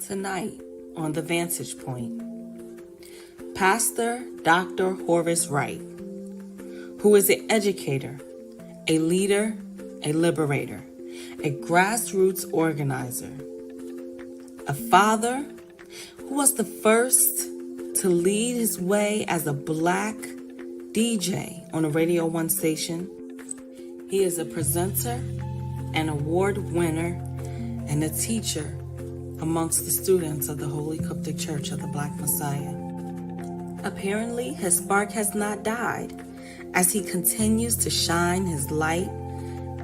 Tonight on The Vantage Point, Pastor Dr. Horus Wright, who is an educator, a leader, a liberator, a grassroots organizer, a father who was the first to lead his way as a Black DJ on a Radio 1 station. He is a presenter, an award winner, and a teacher amongst the students of the Holy Coptic Church of the Black Messiah. Apparently, his spark has not died as he continues to shine his light,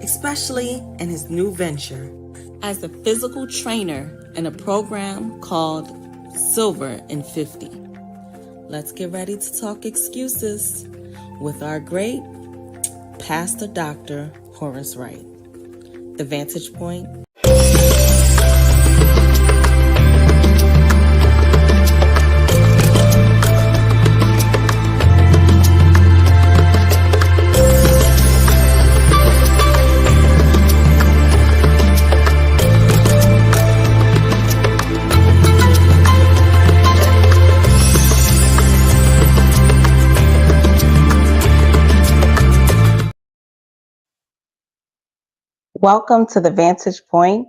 especially in his new venture as a physical trainer in a program called Silver in 50. Let's get ready to talk excuses with our great Pastor Dr. Horus Wright. The Vantage Point. Welcome to The Vantage Point.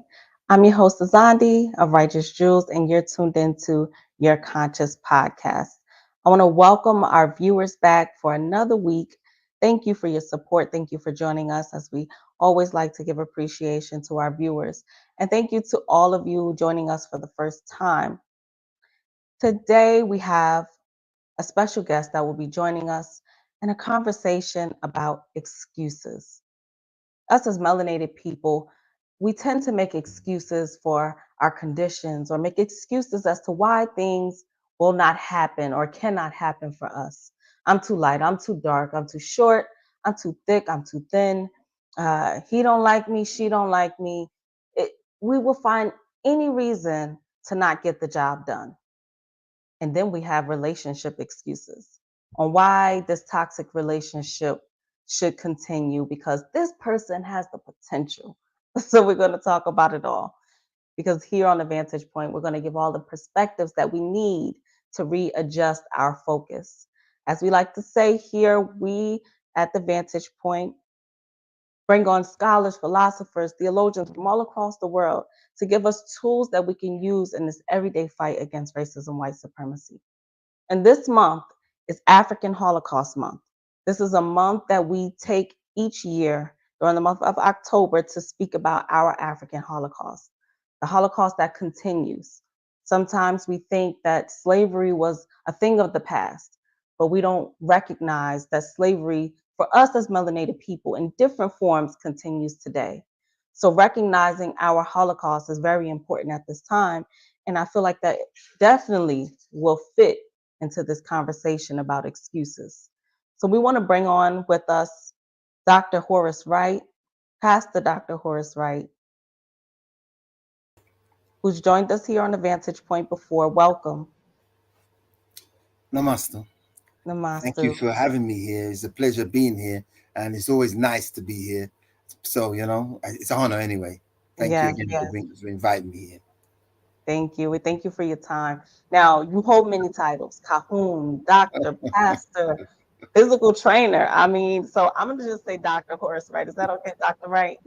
I'm your host, Azandi of Righteous Jewels, and you're tuned into Your Conscious Podcast. I want to welcome our viewers back for another week. Thank you for your support. Thank you for joining us, as we always like to give appreciation to our viewers. And thank you to all of you joining us for the first time. Today, we have a special guest that will be joining us in a conversation about excuses. Us as melanated people, we tend to make excuses for our conditions or make excuses as to why things will not happen or cannot happen for us. I'm too light, I'm too dark, I'm too short, I'm too thick, I'm too thin. He don't like me, she don't like me. We will find any reason to not get the job done. And then we have relationship excuses on why this toxic relationship should continue, because this person has the potential. So we're going to talk about it all, because here on the Vantage Point, we're going to give all the perspectives that we need to readjust our focus. As we like to say here, we at the Vantage Point bring on scholars, philosophers, theologians from all across the world to give us tools that we can use in this everyday fight against racism, white supremacy. And this month is African Holocaust Month. This is a month that we take each year during the month of October to speak about our African Holocaust, the Holocaust that continues. Sometimes we think that slavery was a thing of the past, but we don't recognize that slavery for us as melanated people in different forms continues today. So recognizing our Holocaust is very important at this time. And I feel like that definitely will fit into this conversation about excuses. So we want to bring on with us Dr. Horus Wright, Pastor Dr. Horus Wright, who's joined us here on the Vantage Point before. Welcome. Namaste. Namaste. Thank you for having me here. It's a pleasure being here, and it's always nice to be here. So, it's an honor anyway. Thank you again for inviting me here. Thank you. We thank you for your time. Now, you hold many titles: Cahoon, Doctor, Pastor, physical trainer. I mean, so I'm going to just say Dr. Horus Wright. Is that okay, Dr. Wright?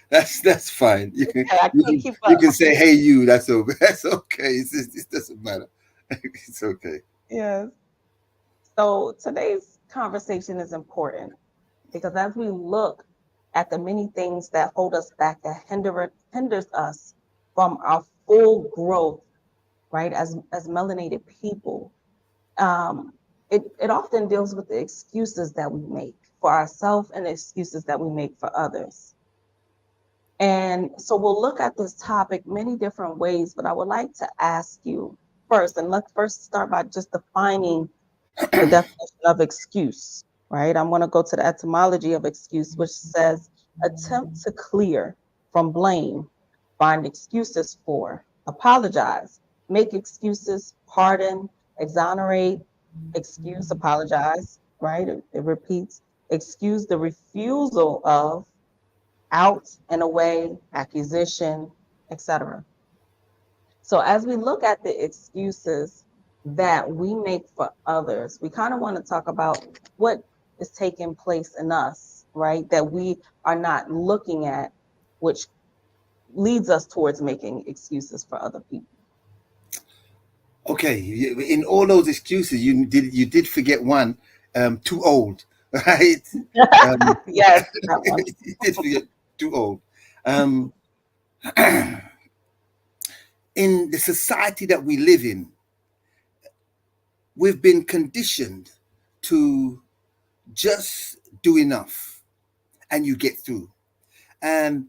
That's fine. You can, okay, I can't keep up. You can say, hey, you. That's okay. That's okay. It doesn't matter. It's okay. Yes. So today's conversation is important because as we look at the many things that hold us back, that hinders us from our full growth, right, as melanated people, it often deals with the excuses that we make for ourselves and the excuses that we make for others. And so we'll look at this topic many different ways, but I would like to ask you first, and let's first start by just defining the definition of excuse, right? I'm going to go to the etymology of excuse, which says attempt to clear from blame, find excuses for, apologize, make excuses, pardon, exonerate, excuse, apologize, right? It repeats, excuse the refusal of, out and away, accusation, etc. So as we look at the excuses that we make for others, we kind of want to talk about what is taking place in us, right? That we are not looking at, which leads us towards making excuses for other people. Okay, in all those excuses, you did forget one. Too old, right? Yes, that one. You did forget too old. Um, in the society that we live in, we've been conditioned to just do enough, and you get through. And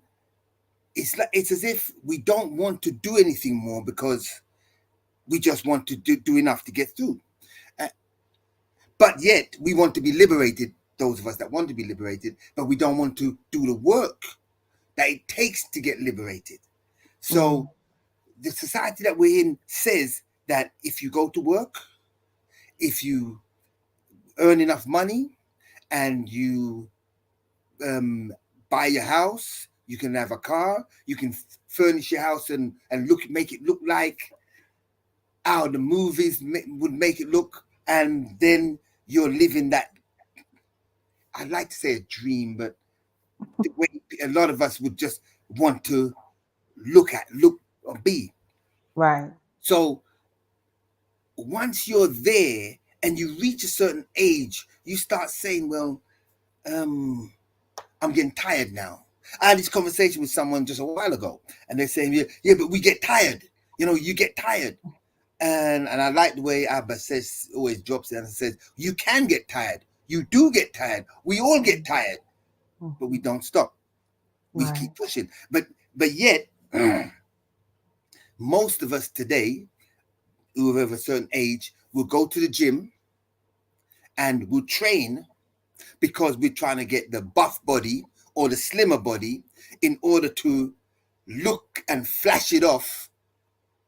it's as if we don't want to do anything more because we just want to do enough to get through. Uh, But yet we want to be liberated, those of us that want to be liberated, but we don't want to do the work that it takes to get liberated. So Mm, the society that we're in says that if you go to work, if you earn enough money and you um, buy your house, you can have a car, you can furnish your house and make it look like how the movies would make it look, and then you're living that, I'd like to say a dream, but the way a lot of us would just want to look or be. right. So once you're there and you reach a certain age, you start saying, well, um, I'm getting tired now. I had this conversation with someone just a while ago, and they're saying, yeah, but we get tired. You get tired. And I like the way Abba says, always drops it and says, you can get tired. You do get tired. We all get tired, but we Mhm. don't stop. We Right. keep pushing. But yet, most of us today, who are of a certain age, will go to the gym and will train because we're trying to get the buff body or the slimmer body in order to look and flash it off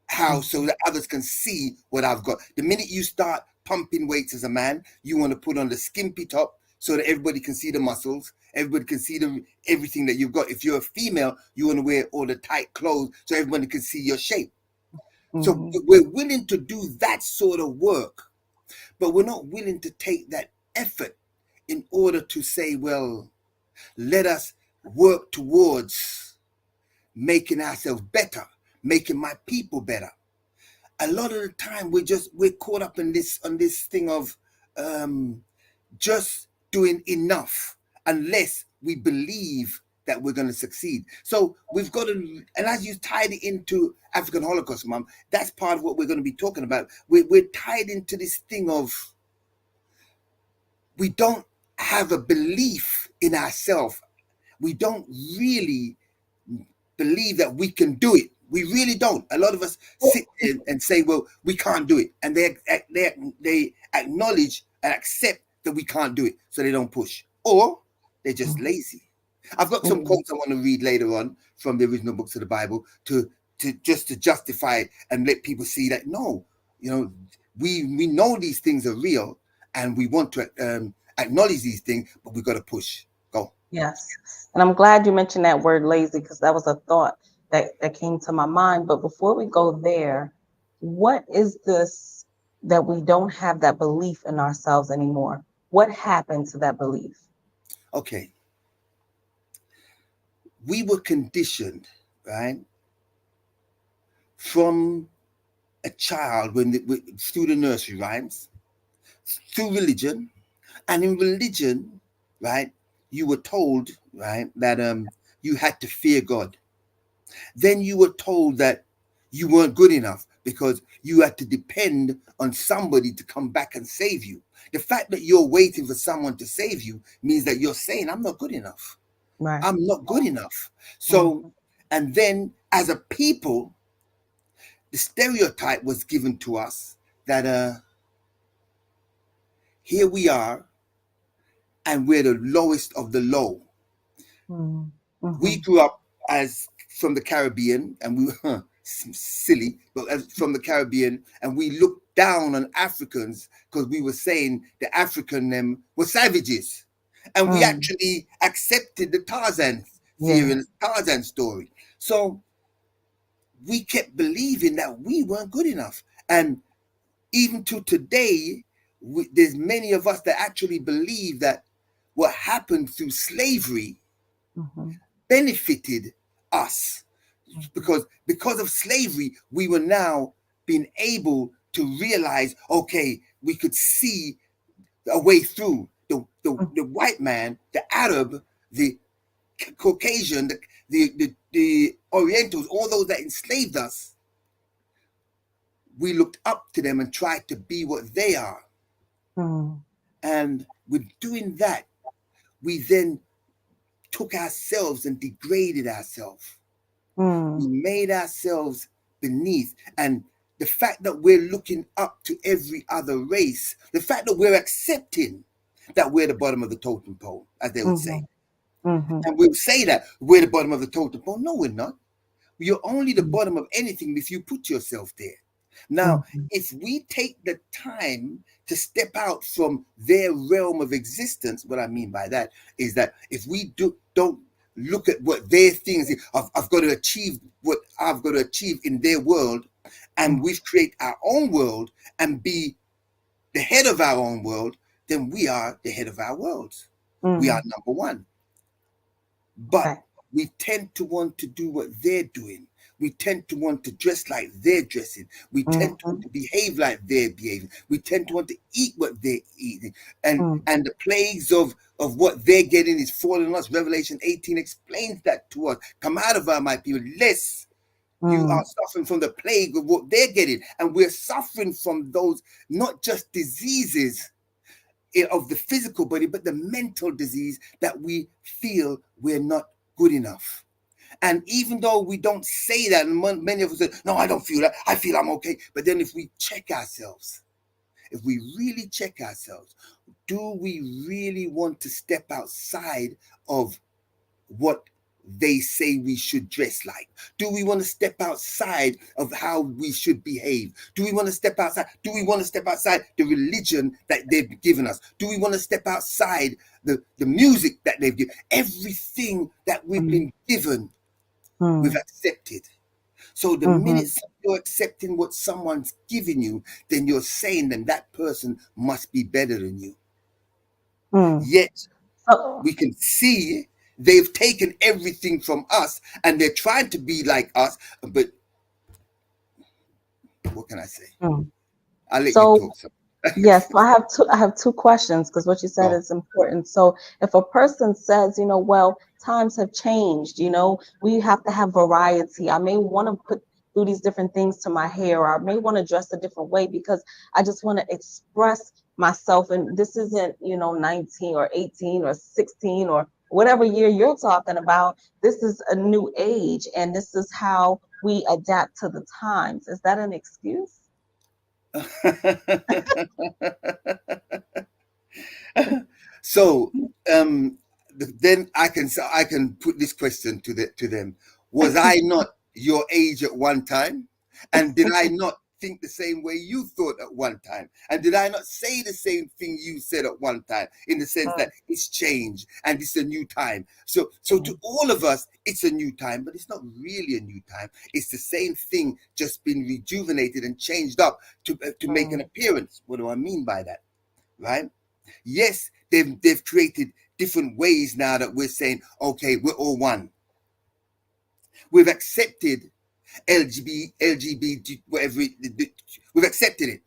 how so Mhm. that others can see what I've got. The minute you start pumping weights as a man, you want to put on the skimpy top so that everybody can see the muscles, everybody can see everything that you've got. If you're a female, you want to wear all the tight clothes so everybody can see your shape. So Mhm. we're willing to do that sort of work, but we're not willing to take that effort in order to say, well, let us work towards making ourselves better, making my people better. A lot of the time we're caught up in this on this thing of um, just doing enough unless we believe that we're going to succeed. So we've got to, and as you tied it into African Holocaust, Mum, that's part of what we're going to be talking about. We're tied into this thing of we don't have a belief in ourselves. We don't really believe that we can do it. We really don't. A lot of us sit there and say, "Well, we can't do it," and they acknowledge and accept that we can't do it, so they don't push, or they're just Mhm. lazy. I've got some Mhm. quotes I want to read later on from the original books of the Bible to just to justify it and let people see that no, we know these things are real and we want to acknowledge these things, but we've got to push. Go. Yes. And I'm glad you mentioned that word lazy because that was a thought that came to my mind. But before we go there, what is this that we don't have that belief in ourselves anymore? What happened to that belief? Okay, we were conditioned, right, from a child through the nursery rhymes, through religion, and in religion, right, you were told, right, that you had to fear God. Then you were told that you weren't good enough because you had to depend on somebody to come back and save you. The fact that you're waiting for someone to save you means that you're saying, I'm not good enough. Right. I'm not good enough. So, Mhm. and then as a people, the stereotype was given to us that here we are and we're the lowest of the low. Mhm. We Mhm. grew up as from the Caribbean, and we were silly, but as from the Caribbean, and we looked down on Africans because we were saying the African them were savages, and we Mm. actually accepted the Tarzan theory Yeah. and the Tarzan story. So we kept believing that we weren't good enough. And even to today, there's many of us that actually believe that what happened through slavery Mm-hmm. benefited us, Mm-hmm. because of slavery we were now being able to realize, okay, we could see a way through the white man, the Arab, the Caucasian, the Orientals, all those that enslaved us. We looked up to them and tried to be what they are. Mm-hmm. And with doing that, we then took ourselves and degraded ourselves. We made ourselves beneath. And the fact that we're looking up to every other race, the fact that we're accepting that we're the bottom of the totem pole, as they would say. Mm-hmm. Mm-hmm. And we'll say that we're the bottom of the totem pole. No, we're not. You're only the Mm-hmm. bottom of anything if you put yourself there. Now, Mm-hmm. if we take the time to step out from their realm of existence, what I mean by that is that if we don't look at what their things, I've got to achieve what I've got to achieve in their world, and we create our own world and be the head of our own world, then we are the head of our worlds. We are Mm-hmm. number one. But Okay. we tend to want to do what they're doing. We tend to want to dress like they're dressing. We tend to Mm-hmm. want to behave like they're behaving. We tend to want to eat what they're eating. And Mm-hmm. and the plagues of what they're getting is falling on us. Revelation 18 explains that to us. Come out of her, my people, lest you are suffering from the plague of what they're getting. And we're suffering from those, not just diseases of the physical body, but the mental disease that we feel we're not good enough. And even though we don't say that, and many of us say, no, I don't feel that. I feel I'm okay. But then if we check ourselves, if we really check ourselves, do we really want to step outside of what they say we should dress like? Do we want to step outside of how we should behave? Do we want to step outside? Do we want to step outside the religion that they've given us? Do we want to step outside the music that they've given? Everything that we've been given, we've accepted. So the Mm-hmm. minute you're accepting what someone's giving you, then you're saying then that person must be better than you. Mm-hmm. Yet So, we can see they've taken everything from us and they're trying to be like us. But what can I say? mm. I'll let you So talk. So. yes, so I have two questions because what you said Go. is important. So if a person says, well, times have changed, we have to have variety. I may want to do these different things to my hair, or I may want to dress a different way because I just want to express myself. And this isn't, 19 or 18 or 16 or whatever year you're talking about. This is a new age, and this is how we adapt to the times. Is that an excuse? So then I can put this question to them. Was I not your age at one time? And did I not think the same way you thought at one time? And did I not say the same thing you said at one time, in the sense that it's changed and it's a new time? So to all of us, it's a new time, but it's not really a new time. It's the same thing, just been rejuvenated and changed up to make an appearance. What do I mean by that? Right? Yes, they've created different ways now that we're saying, okay, we're all one. We've accepted LGBT, whatever we've accepted it,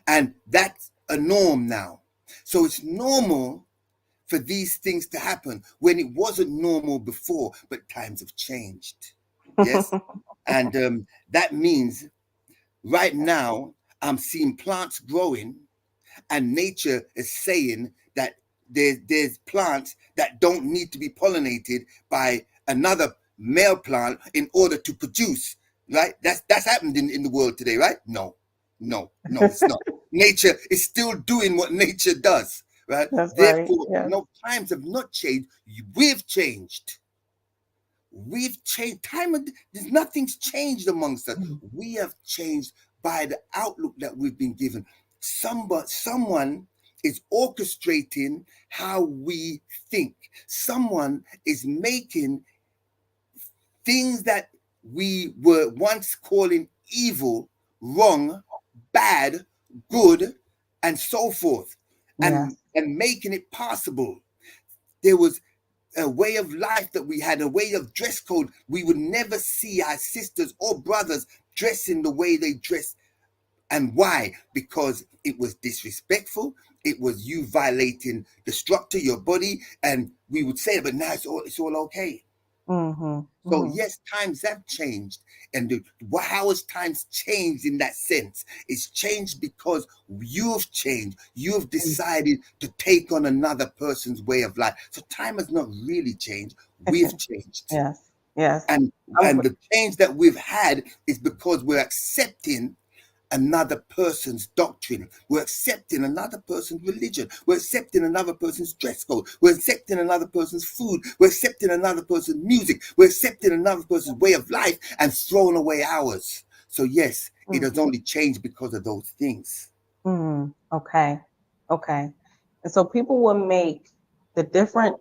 and that's a norm now. So it's normal for these things to happen when it wasn't normal before, but times have changed. Yes, and that means right now I'm seeing plants growing, and nature is saying that there's plants that don't need to be pollinated by another male plant in order to produce. Right? That's happened in the world today, right? No, no, no, it's not. Nature is still doing what nature does, right? That's right. Therefore, Yes. no, times have not changed. We've changed. We've changed. There's nothing's changed amongst us. We have changed by the outlook that we've been given. Someone is orchestrating how we think. Someone is making things that we were once calling evil, wrong, bad, good, and so forth, and Yes. making it possible. There was a way of life that we had, a way of dress code. We would never see our sisters or brothers dressing the way they dress. And why? Because it was disrespectful. It was you violating the structure, your body, and we would say it, but now it's all okay. Mhm. So Mhm. yes, times have changed, and how has times changed in that sense? It's changed because you've changed. You've Mm. decided to take on another person's way of life. So time has not really changed. We've changed, Yes. Yes. and I'm the change that we've had is because we're accepting another person's doctrine. We're accepting another person's religion. We're accepting another person's dress code. We're accepting another person's food. We're accepting another person's music. We're accepting another person's way of life and throwing away ours. So yes, it mm, has only changed because of those things. okay. Okay. And so people will make the different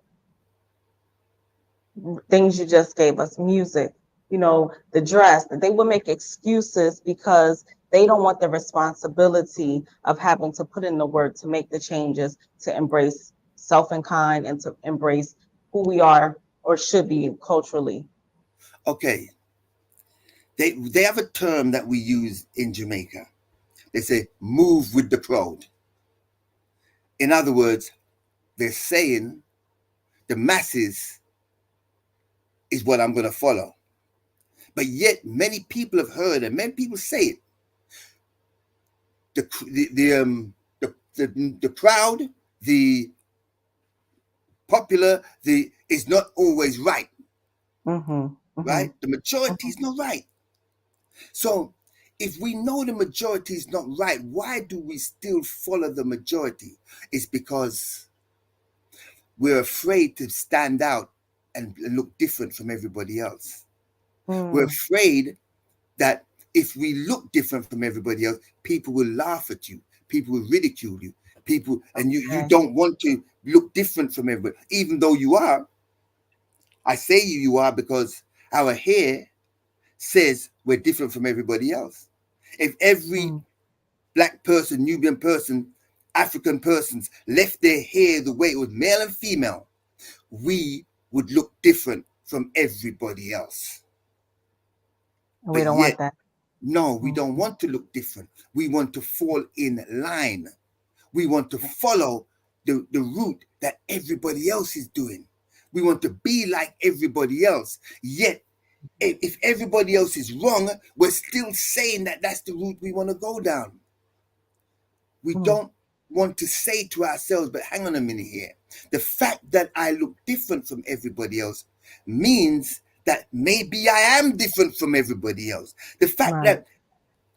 things you just gave us, music, the dress, they will make excuses because they don't want the responsibility of having to put in the work to make the changes, to embrace self and kind, and to embrace who we are or should be culturally. Okay, they have a term that we use in Jamaica. They say move with the crowd. In other words, they're saying the masses is what I'm going to follow. But yet many people have heard and many people say it. The crowd, the popular, the is not always right. Mm-hmm. Mm-hmm. Right, the majority is not right. So if we know the majority is not right, why do we still follow the majority? It's because we're afraid to stand out and look different from everybody else. We're Mm, afraid that if we look different from everybody else, people will laugh at you, people will ridicule you, people, and you okay. don't want to look different from everybody, even though you are. I say you are because our hair says we're different from everybody else. If every Mm, black person, Nubian person, African persons left their hair the way it was, male and female, we would look different from everybody else. we But don't yet, want that. no, we Mm, don't want to look different. We want to fall in line. We want to follow the route that everybody else is doing. We want to be like everybody else. Yet, if everybody else is wrong, we're still saying that that's the route we want to go down. We mm, don't want to say to ourselves, but hang on a minute here. The fact that I look different from everybody else means that maybe I am different from everybody else. The fact right. that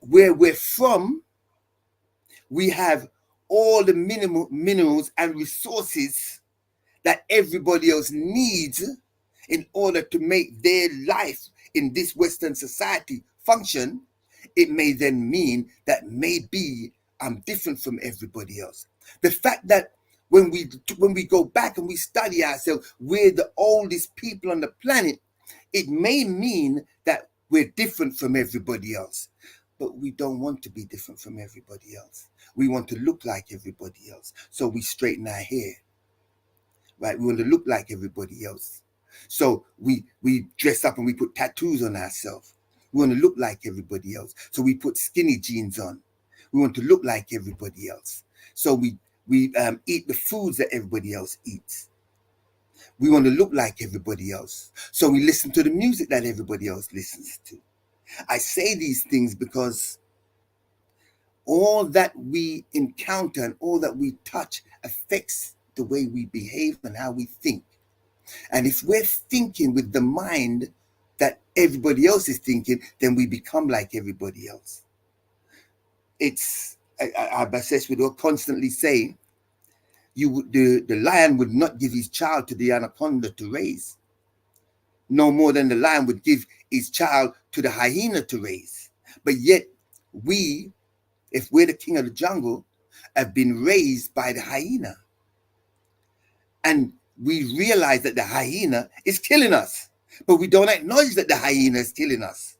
where we're from, we have all the minerals and resources that everybody else needs in order to make their life in this Western society function. It may then mean that maybe I'm different from everybody else. The fact that when we go back and we study ourselves, we're the oldest people on the planet, it may mean that we're different from everybody else. But we don't want to be different from everybody else. We want to look like everybody else. So we straighten our hair, right? We want to look like everybody else. So we dress up and we put tattoos on ourselves. We want to look like everybody else. So we put skinny jeans on. We want to look like everybody else. So we eat the foods that everybody else eats. We want to look like everybody else. So we listen to the music that everybody else listens to. I say these things because all that we encounter and all that we touch affects the way we behave and how we think. And if we're thinking with the mind that everybody else is thinking, then we become like everybody else. It's Abbasses would constantly say, the lion would not give his child to the anaconda to raise, no more than the lion would give his child to the hyena to raise. But yet, we, if we're the king of the jungle, have been raised by the hyena. And we realize that the hyena is killing us. But we don't acknowledge that the hyena is killing us.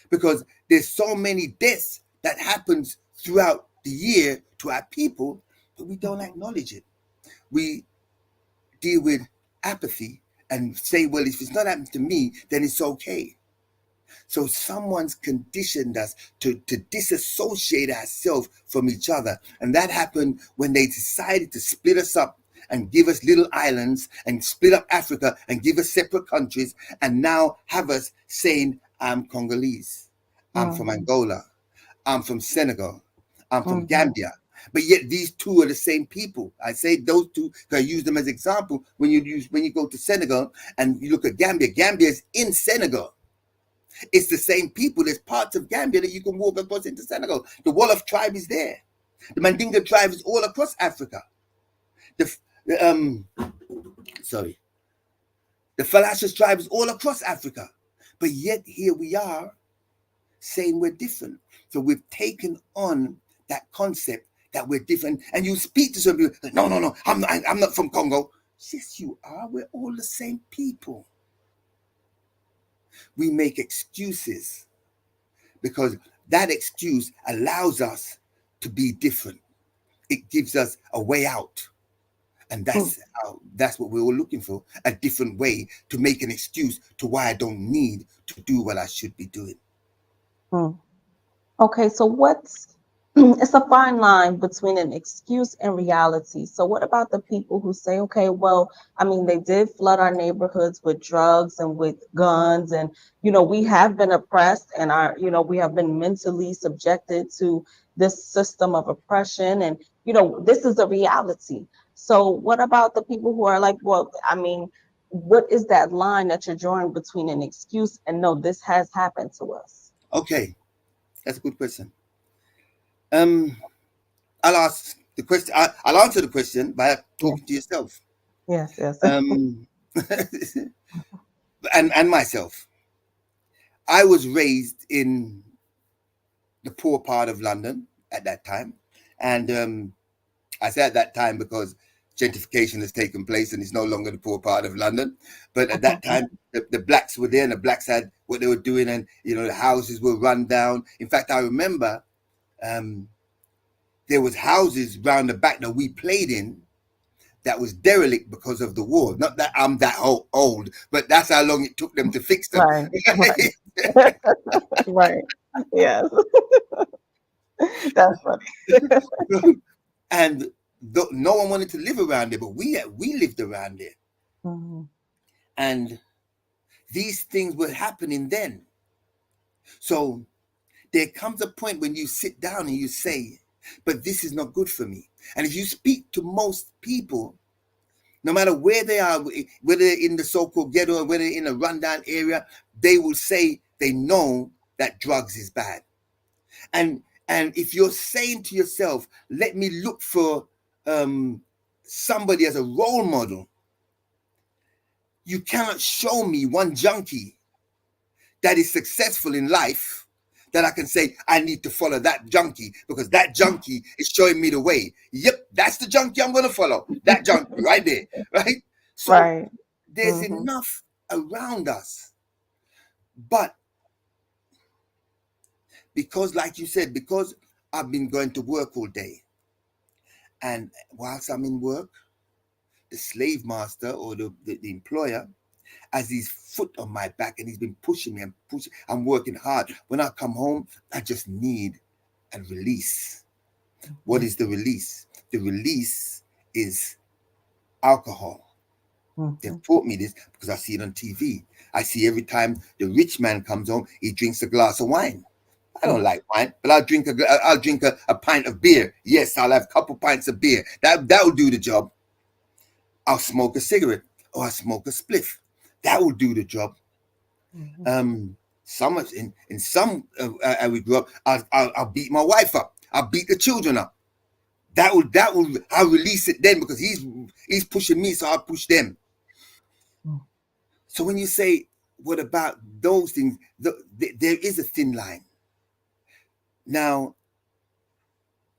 because there's so many deaths that happens throughout the year to our people, but we don't acknowledge it. We deal with apathy and say, well, if it's not happening to me, then it's okay. So someone's conditioned us to disassociate ourselves from each other. And that happened when they decided to split us up and give us little islands and split up Africa and give us separate countries, and now have us saying, I'm Congolese, I'm from Mm-hmm. Angola, I'm from Senegal, I'm from Mm-hmm. Gambia. But yet these two are the same people. I say those two because I use them as example. When you go to Senegal and you look at Gambia, Gambia is in Senegal. It's the same people. There's parts of Gambia that you can walk across into Senegal. The Wolof tribe is there. The Mandinka tribe is all across Africa. The sorry, the Falashas tribe is all across Africa. But yet here we are saying we're different. So we've taken on that concept that we're different. And you speak to some people, no, no, no, I'm not from Congo. Yes, you are. We're all the same people. We make excuses because that excuse allows us to be different. It gives us a way out. And that's what we're all looking for, a different way to make an excuse to why I don't need to do what I should be doing. Mm-hmm. Okay, so what's it's a fine line between an excuse and reality. So what about the people who say, okay, well, I mean, they did flood our neighborhoods with drugs and with guns, and we have been oppressed, and we have been mentally subjected to this system of oppression, and this is a reality. So what about the people who are like, well, I mean, what is that line that you're drawing between an excuse and no, this has happened to us? Okay, that's a good question. Um, I'll ask the question. I'll answer the question by Yeah. talking to yourself, Yes, yes. um, and myself. I was raised in the poor part of London at that time, and I say at that time because gentrification has taken place and it's no longer the poor part of London. But at that time, the blacks were there, and the blacks had what they were doing, and the houses were run down. In fact, I remember um, there was houses round the back that we played in that was derelict because of the war. Not that I'm that old, but that's how long it took them to fix them. Right, right, right. Yes, that's funny. And no one wanted to live around there, but we lived around there, Mhm, and these things were happening then. So there comes a point when you sit down and you say, "But this is not good for me." And if you speak to most people, no matter where they are, whether they're in the so-called ghetto or whether they're in a rundown area, they will say they know that drugs is bad. And if you're saying to yourself, let me look for um, somebody as a role model, you cannot show me one junkie that is successful in life that I can say I need to follow that junkie because that junkie is showing me the way. Yep, that's the junkie I'm going to follow. That junkie right there, right? So right. there's Mhm, enough around us, but because, like you said, because I've been going to work all day, and whilst I'm in work, the slave master or the employer has his foot on my back and he's been pushing me and pushing. I'm working hard. When I come home, I just need a release. What is the release? The release is alcohol. They've mhm, taught me this because I see it on TV. I see every time the rich man comes home, he drinks a glass of wine. I don't mhm, like wine, but I'll drink a pint of beer. Yes, I'll have a couple pints of beer. That will do the job. I'll smoke a cigarette or I smoke a spliff. That will do the job. mhm, Um, in some we grew up. I'll beat my wife up. I'll beat the children up. That will I'll release it then because he's pushing me, so I'll push them. mhm, So when you say what about those things, there is a thin line. Now,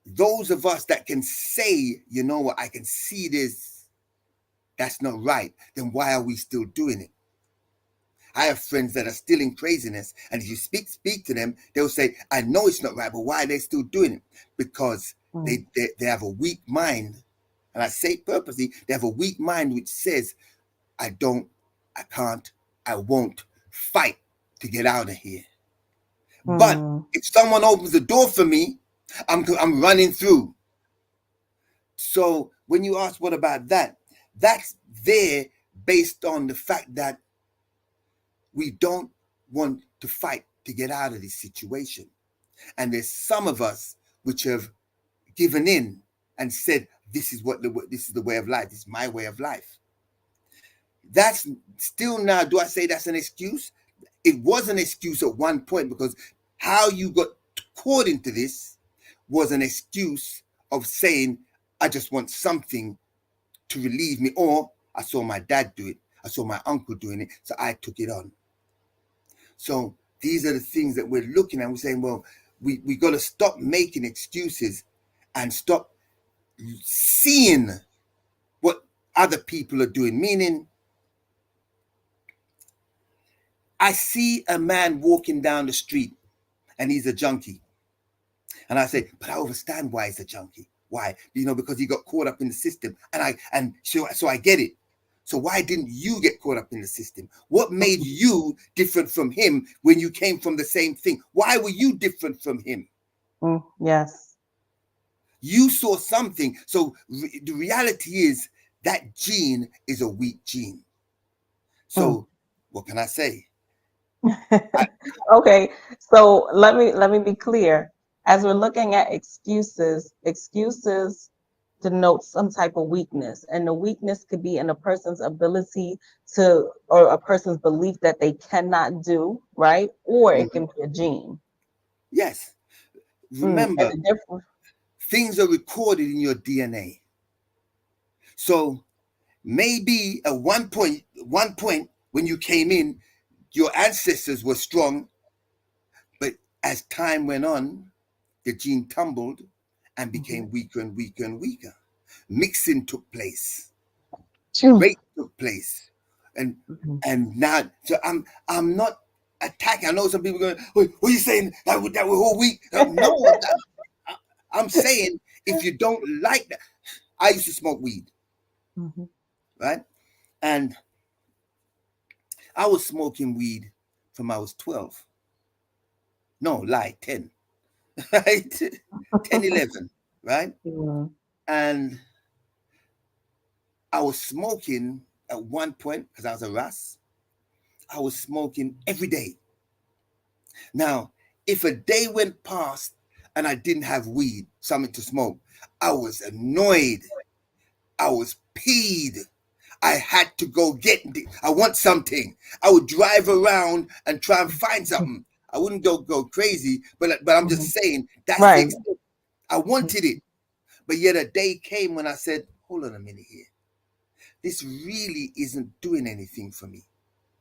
those of us that can say, you know what, I can see this, that's not right. Then why are we still doing it? I have friends that are still in craziness, and if you speak to them, they'll say, I know it's not right, but why are they still doing it? Because Mm, they have a weak mind. And I say purposely, they have a weak mind which says, I don't, I can't, I won't fight to get out of here. But mm, if someone opens the door for me, I'm running through. So when you ask what about that, that's there based on the fact that we don't want to fight to get out of this situation. And there's some of us which have given in and said, this is the way of life. This is my way of life. That's still now, do I say that's an excuse? It was an excuse at one point, because how you got caught into this was an excuse of saying, I just want something to relieve me, or I saw my dad do it, I saw my uncle doing it, so I took it on. So these are the things that we're looking at. We're saying, well, we got to stop making excuses and stop seeing what other people are doing. Meaning, I see a man walking down the street and he's a junkie. And I say, but I understand why he's a junkie. Why? Because he got caught up in the system. So I get it. So why didn't you get caught up in the system? What made you different from him when you came from the same thing? Why were you different from him? yes. You saw something. So the reality is that gene is a weak gene. Mm. So what can I say? Okay, so let me be clear. As we're looking at excuses denote some type of weakness, and the weakness could be in a person's ability to, or a person's belief that they cannot do, right? Or it Mhm. can be a gene. Yes. And Remember, the difference. things are recorded in your DNA. So maybe at one point when you came in, your ancestors were strong, but as time went on, the gene tumbled and Mhm. became weaker and weaker and weaker. Mixing took place, True. rape took place, and Mhm. and now, so I'm not attacking. I know some people are going, what are you saying? That we're all weak? No, I'm saying, if you don't like that, I used to smoke weed, Mhm. right? And I was smoking weed from I was 12. No, lie, 10. Right? 10, 11, right? Mhm. And I was smoking at one point, because I was a Ras, I was smoking every day. Now, if a day went past and I didn't have weed, something to smoke, I was annoyed. I was peeved. I had to go get it. I want something. I would drive around and try and find something. I wouldn't go crazy, but I'm just Mhm. saying that's the Right. extent. I wanted it. But yet a day came when I said, hold on a minute here. This really isn't doing anything for me.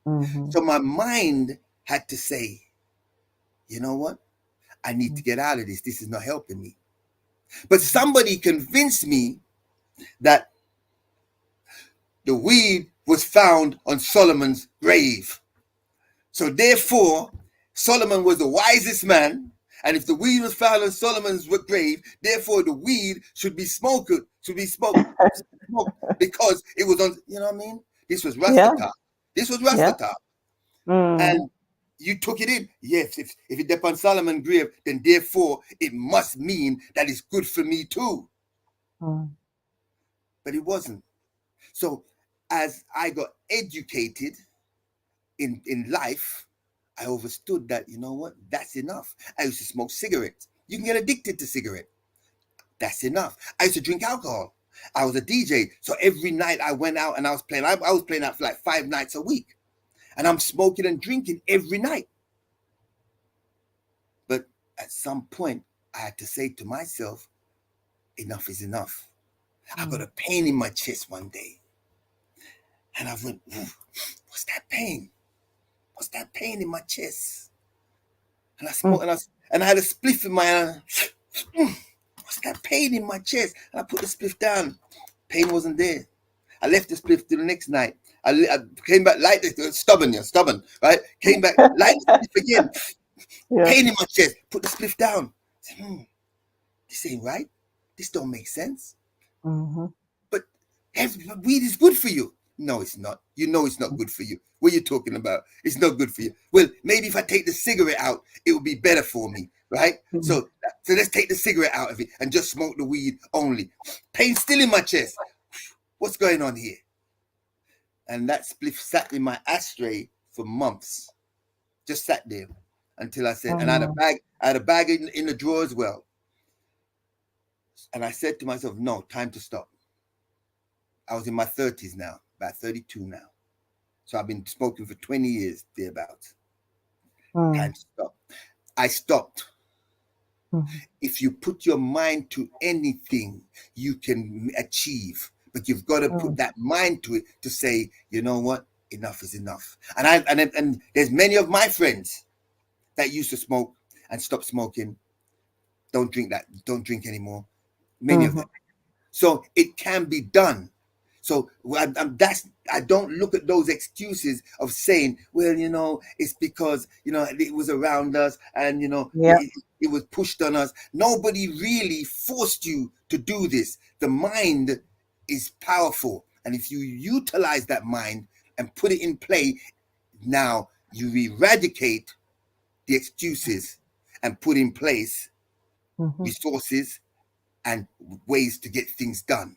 Mhm. So my mind had to say, you know what? I need to get out of this. This is not helping me. But Mhm. somebody convinced me that the weed was found on Solomon's grave. So therefore, Solomon was the wisest man. And if the weed was found on Solomon's grave, therefore the weed should be smoked because it was on, you know what I mean? This was Yeah. Rastata. This was Yeah. Rastata. Mm. And you took it in. Yes, if it's upon Solomon's grave, then therefore it must mean that it's good for me too. Mm. But it wasn't. So as I got educated in life, I understood that, you know what, that's enough. I used to smoke cigarettes. You can get addicted to cigarette. That's enough. I used to drink alcohol. I was a DJ. So every night I went out and I was playing. I was playing out for like 5 nights a week. And I'm smoking and drinking every night. But at some point, I had to say to myself, enough is enough. I got Mm. a pain in my chest one day. And I went, what's that pain? What's that pain in my chest? And I Mm. smoked, and I had a spliff in my hand. What's that pain in my chest? And I put the spliff down. Pain wasn't there. I left the spliff till the next night. I came back, light the stubborn, yeah, stubborn, right? Came back, light the spliff again, Yeah. pain in my chest, put the spliff down. I said, this ain't right. This don't make sense. Mm-hmm. But weed is good for you. No, it's not. You know it's not good for you. What are you talking about? It's not good for you. Well, maybe if I take the cigarette out, it will be better for me, right? Mm-hmm. So let's take the cigarette out of it and just smoke the weed only. Pain still in my chest. What's going on here? And that spliff sat in my ashtray for months. Just sat there until I said, and Mm-hmm. I had a bag in the drawer as well. And I said to myself, no, time to stop. I was in my 30s now, about 32 now. So I've been smoking for 20 years, thereabouts. Time to stop. I stopped. Mm-hmm. If you put your mind to anything, you can achieve. But you've got to put that mind to it to say, you know what? Enough is enough. And there's many of my friends that used to smoke and stop smoking. Don't drink anymore. Many of Mm-hmm. them. So it can be done. So I don't look at those excuses of saying, well, it's because it was around us and Yep. it was pushed on us. Nobody really forced you to do this. The mind is powerful, and if you utilize that mind and put it in play, now you eradicate the excuses and put in place Mm-hmm. resources and ways to get things done.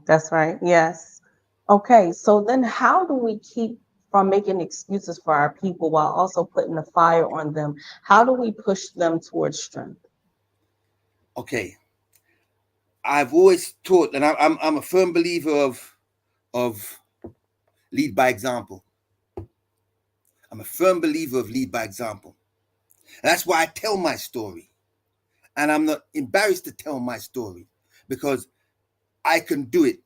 That's right. Yes. Okay. So then how do we keep from making excuses for our people while also putting the fire on them? How do we push them towards strength? Okay, I've always taught, and I'm a firm believer of lead by example. I'm a firm believer of lead by example. And that's why I tell my story. And I'm not embarrassed to tell my story because I can do it.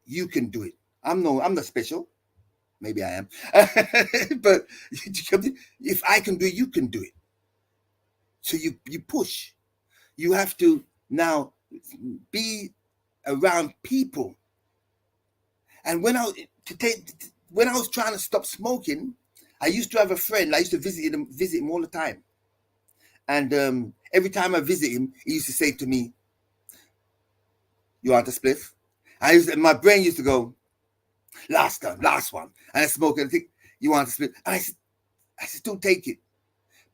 You can do it. I'm not special. Maybe I am. But if I can do it, you can do it. So you push. You have to now be around people. And when I was trying to stop smoking, I used to have a friend. I used to visit him all the time. And every time I visit him, he used to say to me, "You want a spliff?" My brain used to go, "Last one." And I smoke and I think, "You want a spliff?" And I said, "Don't take it."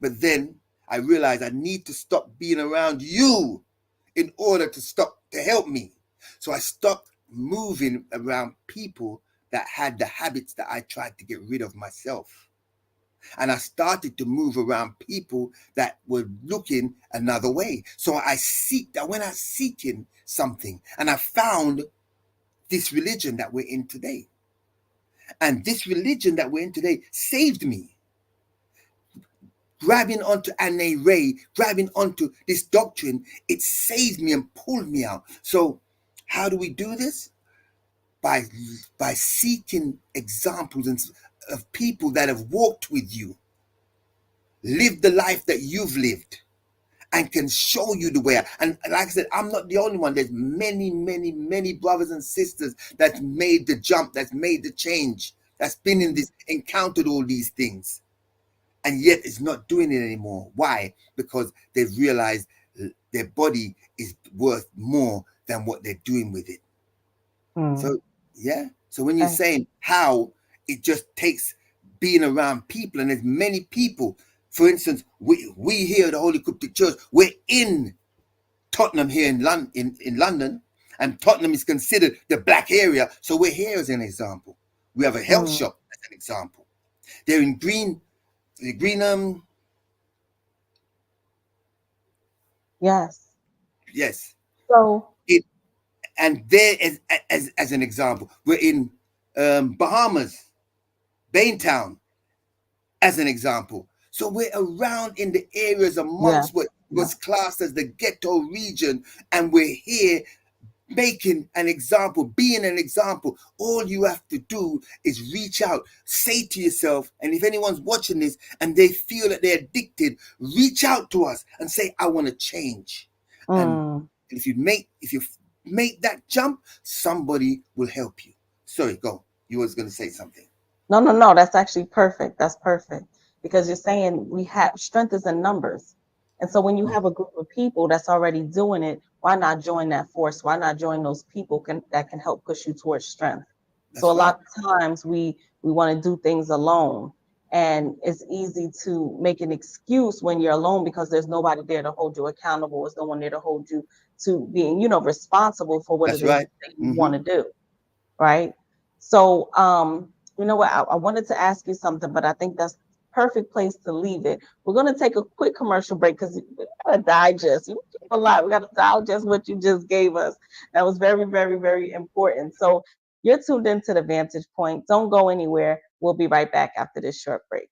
But then I realized I need to stop being around you in order to help me. So I stopped moving around people that had the habits that I tried to get rid of myself. And I started to move around people that were looking another way. So I went out seeking something, and I found this religion that we're in today. And this religion that we're in today saved me. Grabbing onto Anne Ray, grabbing onto this doctrine, it saved me and pulled me out. So how do we do this? By seeking examples of people that have walked with you, lived the life that you've lived, and can show you the way. And like I said, I'm not the only one. There's many, many, many brothers and sisters that's made the jump, that's made the change, that's been in this, encountered all these things, and yet it's not doing it anymore. Why? Because they've realized their body is worth more than what they're doing with it. Mm. So yeah. So when you're Okay. saying how, it just takes being around people, and there's many people. For instance, we here at the Holy Cryptic Church, we're in Tottenham here in London, and Tottenham is considered the black area. So we're here as an example. We have a health Mm. shop as an example. They're in green Yes. yes. So It and there as an example, we're in Bahamas, Baintown, as an example. So we're around in the areas yeah. amongst what Yeah. was classed as the ghetto region, and we're here making an example, being an example. All you have to do is reach out, say to yourself, and if anyone's watching this and they feel that they're addicted, reach out to us and say, "I want to change." And Mm. if you make that jump, somebody will help you. Sorry, go. You was going to say something. No. That's actually perfect. That's perfect because you're saying we have strength is in numbers. And so when you have a group of people that's already doing it, why not join that force? Why not join those people that can help push you towards strength? So a That's right. lot of times we want to do things alone. And it's easy to make an excuse when you're alone because there's nobody there to hold you accountable. There's no one there to hold you to being, responsible for what it That's is right. that you Mm-hmm. want to do. Right. So, you know what? I wanted to ask you something, but I think that's perfect place to leave it. We're going to take a quick commercial break because we got to digest. You gave a lot. We got to digest what you just gave us. That was very, very, very important. So you're tuned into the Vantage Point. Don't go anywhere. We'll be right back after this short break.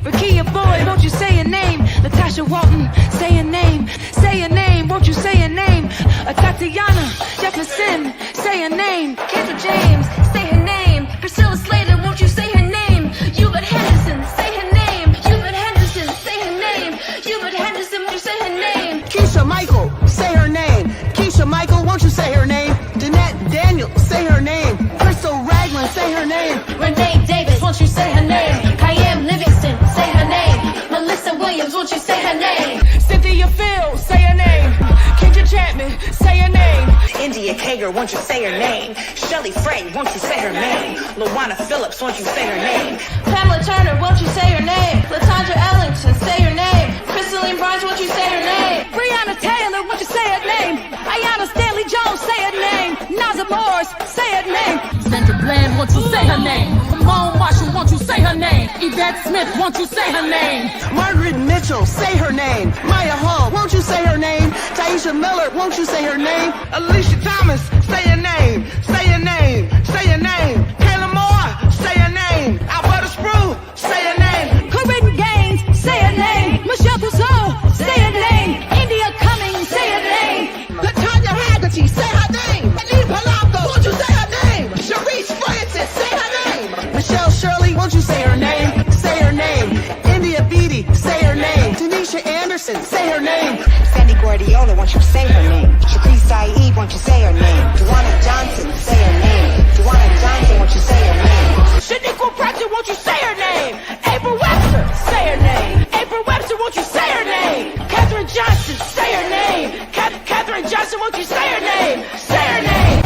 Rakia boy, won't you say your name? Natasha Walton, say your name. Say your name, won't you say your name? Tatiana Jefferson, say your name. Kendra James, say her name. Priscilla Slater, won't you say her name? Hubert Henderson, say her name. Hubert Henderson, say her name. Hubert Henderson, won't you say her name? Keisha Michael, say her name. Keisha Michael, won't you say her name? Danette Daniel, say her name. Crystal Ragland, say her name. Renee Davis, won't you say her name? Kayam Livingston, say her name. Melissa Williams, won't you say her name? Cynthia Fields, say her name. Kendra Chapman, say her name. India Kager, won't you say her name? Shelley Frey, won't you say her name? Lawana Phillips, won't you say her name? Pamela Turner, won't you say her name? Latondra Ellington, say her name. Crystalline Barnes, won't you say her name? Breonna Taylor, won't you say her name? Ayanna Stanley Jones, say her name. Naza Morris, say her name. Sandra Bland, won't you say her name? Simone Marshall, won't you say her name? Yvette Smith, won't you say her name? Margaret Mitchell, say her name. Maya Hall, won't you say her name? Taisha Miller, won't you say her name? Alicia Thomas, say her name. Say her name. Say her name. Kayla Moore, say her name. Alberta Sprue, say her name. Corinne Gaines, say her name. Michelle Clouseau, say her name. India Cummings, say her name. Latanya Haggerty, say her name. Anita Palazzo, won't you say her name? Sharice Francis, say her name. Michelle Shirley, won't you say her name? Say her name. India Beatty, say her name. Tanisha Anderson, say her name. Sandy Guardiola, won't you say her name? Shakri Saeed, won't you say her name? Duana Johnson, say her name. Duana Johnson, won't you say her name? Shaniqua Pratchett, won't you say her name? April Webster, say her name. April Webster, won't you say her name? Katherine Johnson, say her name. Katherine Johnson, won't you say her name? Say her name.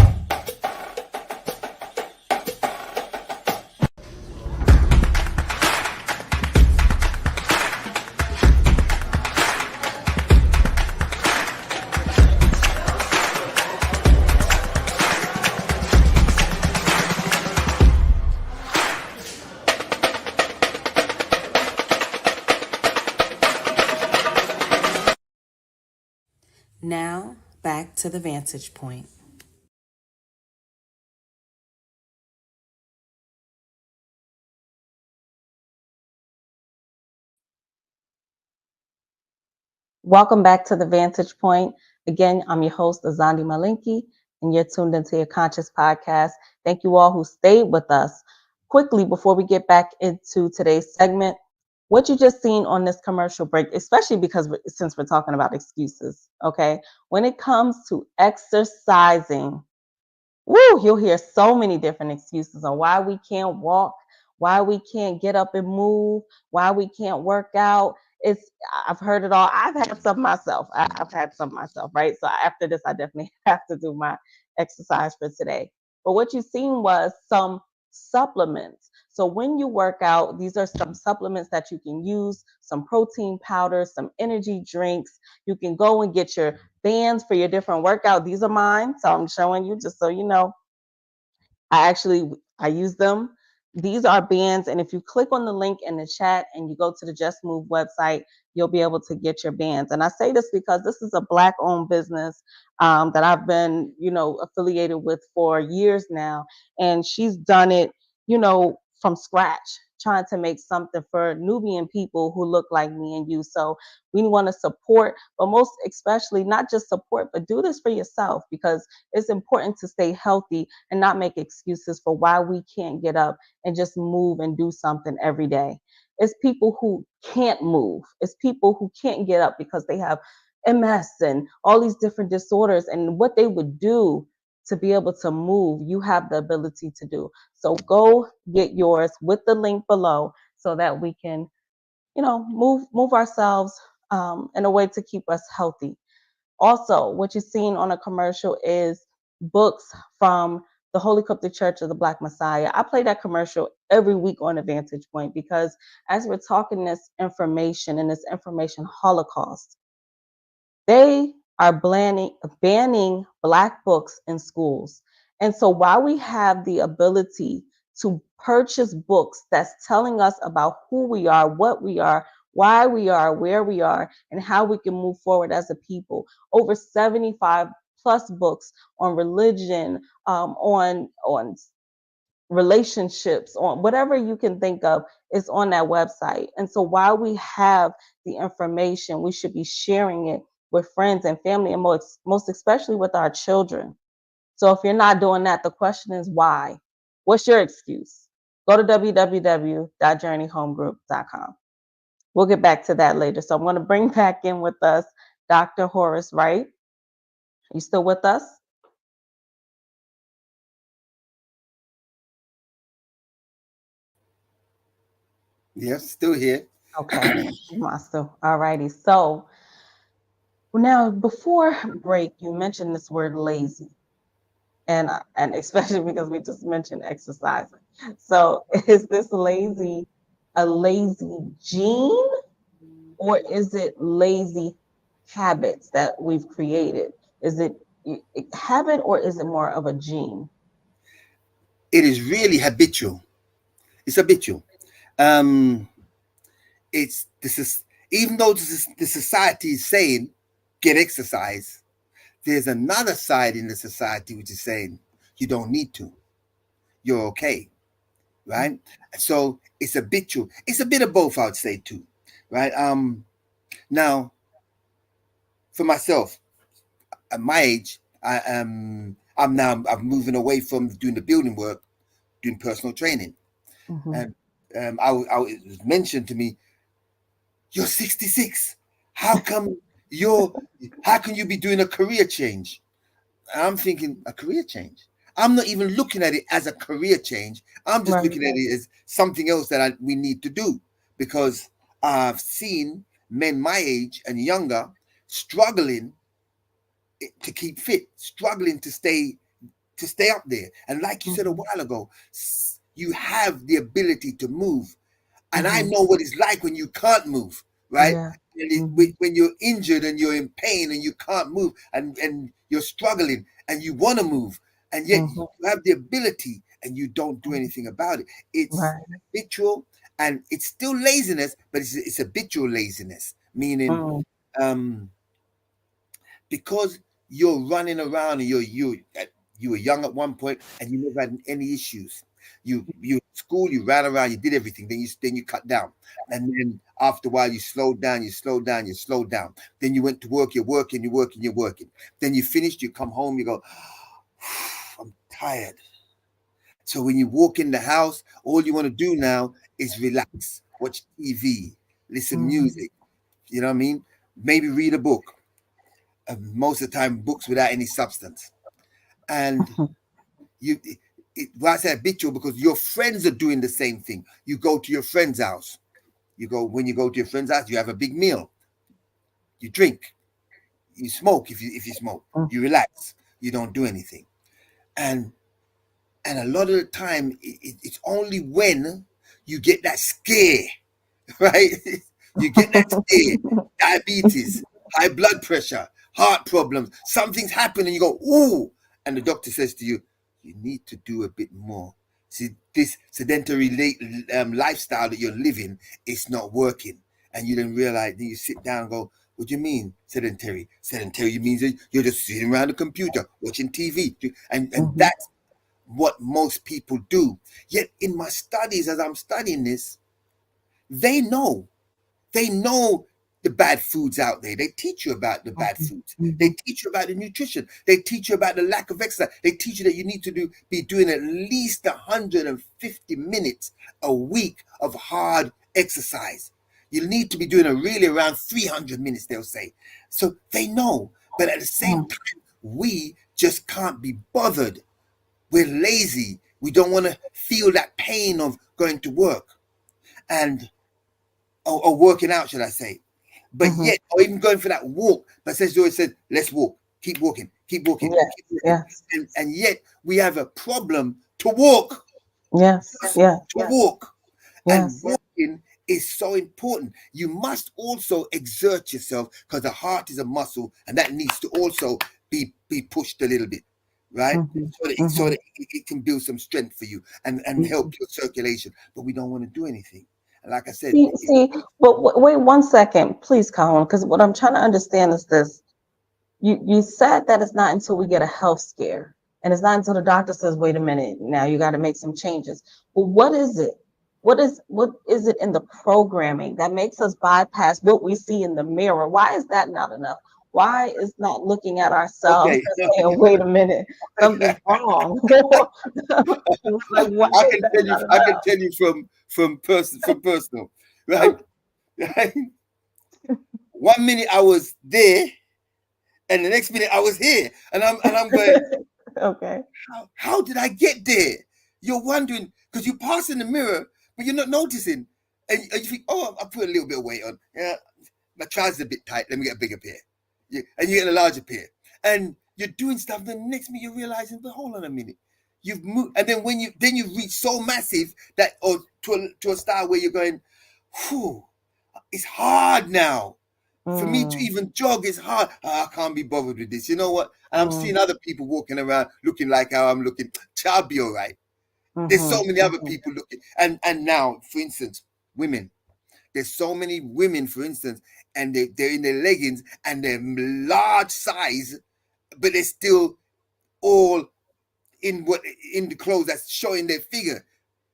Now, back to the Vantage Point. Welcome back to the Vantage Point. Again, I'm your host, Azandi Malinki, and you're tuned into your Conscious Podcast. Thank you all who stayed with us. Quickly, before we get back into today's segment, what you just seen on this commercial break, especially because since we're talking about excuses, okay? When it comes to exercising, woo, you'll hear so many different excuses on why we can't walk, why we can't get up and move, why we can't work out. it's I've heard it all. I've had some myself. I've had some myself, right? So after this, I definitely have to do my exercise for today. But what you seen was some supplements. So when you work out, these are some supplements that you can use, some protein powders, some energy drinks. You can go and get your bands for your different workout. These are mine, so I'm showing you just so you know. I use them. These are bands, and if you click on the link in the chat and you go to the Just Move website, you'll be able to get your bands. And I say this because this is a Black-owned business that I've been, affiliated with for years now, and she's done it, from scratch, trying to make something for Nubian people who look like me and you. So we want to support, but most especially not just support, but do this for yourself because it's important to stay healthy and not make excuses for why we can't get up and just move and do something every day. It's people who can't move. It's people who can't get up because they have MS and all these different disorders, and what they would do to be able to move, you have the ability to do. So go get yours with the link below so that we can, move ourselves in a way to keep us healthy. Also, what you're seeing on a commercial is books from the Holy Coptic Church of the Black Messiah. I play that commercial every week on a Vantage Point because as we're talking this information and this information holocaust, they are banning Black books in schools. And so while we have the ability to purchase books that's telling us about who we are, what we are, why we are, where we are, and how we can move forward as a people, over 75 plus books on religion, on relationships, on whatever you can think of is on that website. And so while we have the information, we should be sharing it with friends and family, and most especially with our children. So if you're not doing that, the question is why? What's your excuse? Go to www.journeyhomegroup.com. We'll get back to that later. So I'm going to bring back in with us Dr. Horus Wright. You still with us? Yes, still here. Okay, Master. All righty. So now, before break, you mentioned this word lazy, and especially because we just mentioned exercising. So, is this lazy a lazy gene, or is it lazy habits that we've created? Is it habit, or is it more of a gene? It is really habitual. It's habitual. Um, it's this is even though the society is saying get exercise, there's another side in the society which is saying you don't need to. You're okay, right? So it's habitual. It's a bit of both, I would say too, right? Now for myself, at my age, I'm moving away from doing the building work, doing personal training, Mm-hmm. and it was mentioned to me, you're 66. How come you're? How can you be doing a career change? I'm thinking a career change. I'm not even looking at it as a career change. I'm just Right. looking at it as something else that we need to do because I've seen men my age and younger struggling to keep fit, struggling to stay up there. And like you said a Mm-hmm. while ago, you have the ability to move, and I Mm-hmm. know what it's like when you can't move, right? Yeah. And Mm-hmm. when you're injured and you're in pain and you can't move and you're struggling and you want to move, and yet you Mm-hmm. have the ability and you don't do anything about it. It's Right. habitual, and it's still laziness, but it's habitual laziness, meaning Mm-hmm. um, because you're running around and you were young at one point and you never had any issues. You at school, you ran around, you did everything. Then you cut down, and then after a while you slowed down, you slowed down, you slowed down. Then you went to work, you're working, you're working, you're working. Then you finished, you come home, you go, I'm tired. So when you walk in the house, all you want to do now is relax, watch TV, listen Mm-hmm. music. You know what I mean? Maybe read a book. Most of the time, books without any substance. And why I say habitual, because your friends are doing the same thing. You go to your friend's house, when you go to your friend's house, you have a big meal, you drink, you smoke if you smoke, you relax, you don't do anything. And a lot of the time it's only when you get that scare, right? You get that scare, diabetes, high blood pressure, heart problems, something's happened and you go, ooh, and the doctor says to you, you need to do a bit more. See, this sedentary lifestyle that you're living, it's not working. And you then realize, then you sit down and go, what do you mean sedentary? Sedentary means that you're just sitting around the computer, watching TV. And that's what most people do. Yet in my studies, as I'm studying this, they know the bad foods out there. They teach you about the bad foods. They teach you about the nutrition. They teach you about the lack of exercise. They teach you that you need to be doing at least 150 minutes a week of hard exercise. You need to be doing really around 300 minutes, they'll say. So they know. But at the same time, we just can't be bothered. We're lazy. We don't want to feel that pain of going to work or working out, should I say. But yet, or even going for that walk. But says always said, let's walk, keep walking, keep walking, Yes, keep walking. yes. And yet we have a problem to walk. Yes, yes, To walk. yes. And walking is so important. You must also exert yourself because the heart is a muscle and that needs to also be pushed a little bit, right? So that it can build some strength for you and help your circulation. But we don't want to do anything. And like I said, But wait 1 second, please, Colin, because what I'm trying to understand is this. You said that it's not until we get a health scare, and it's not until the doctor says, wait a minute, now you got to make some changes. But what is it? What is it in the programming that makes us bypass what we see in the mirror? Why is that not enough? Why is not looking at ourselves okay. and saying, wait a minute, something's wrong? Like, why I is can that tell you. not I enough? can tell you from personal, right? Right? 1 minute I was there, and the next minute I was here, and I'm going, Okay. how did I get there? You're wondering because you pass in the mirror, but you're not noticing, and you think, oh, I put a little bit of weight on. Yeah, my trousers are a bit tight. Let me get a bigger pair. Yeah, and you get a larger pair, and you're doing stuff. Then next minute you're realizing, but hold on a minute. You've moved, and then when you reach so massive that, or to a style where you're going, whew, it's hard now. For me to even jog is hard. I can't be bothered with this. You know what? And I'm seeing other people walking around looking like how I'm looking. I'll be all right. There's so many other people looking. And now, for instance, women. There's so many women, for instance, and they're in their leggings and they're large size, but they're still all in the clothes that's showing their figure.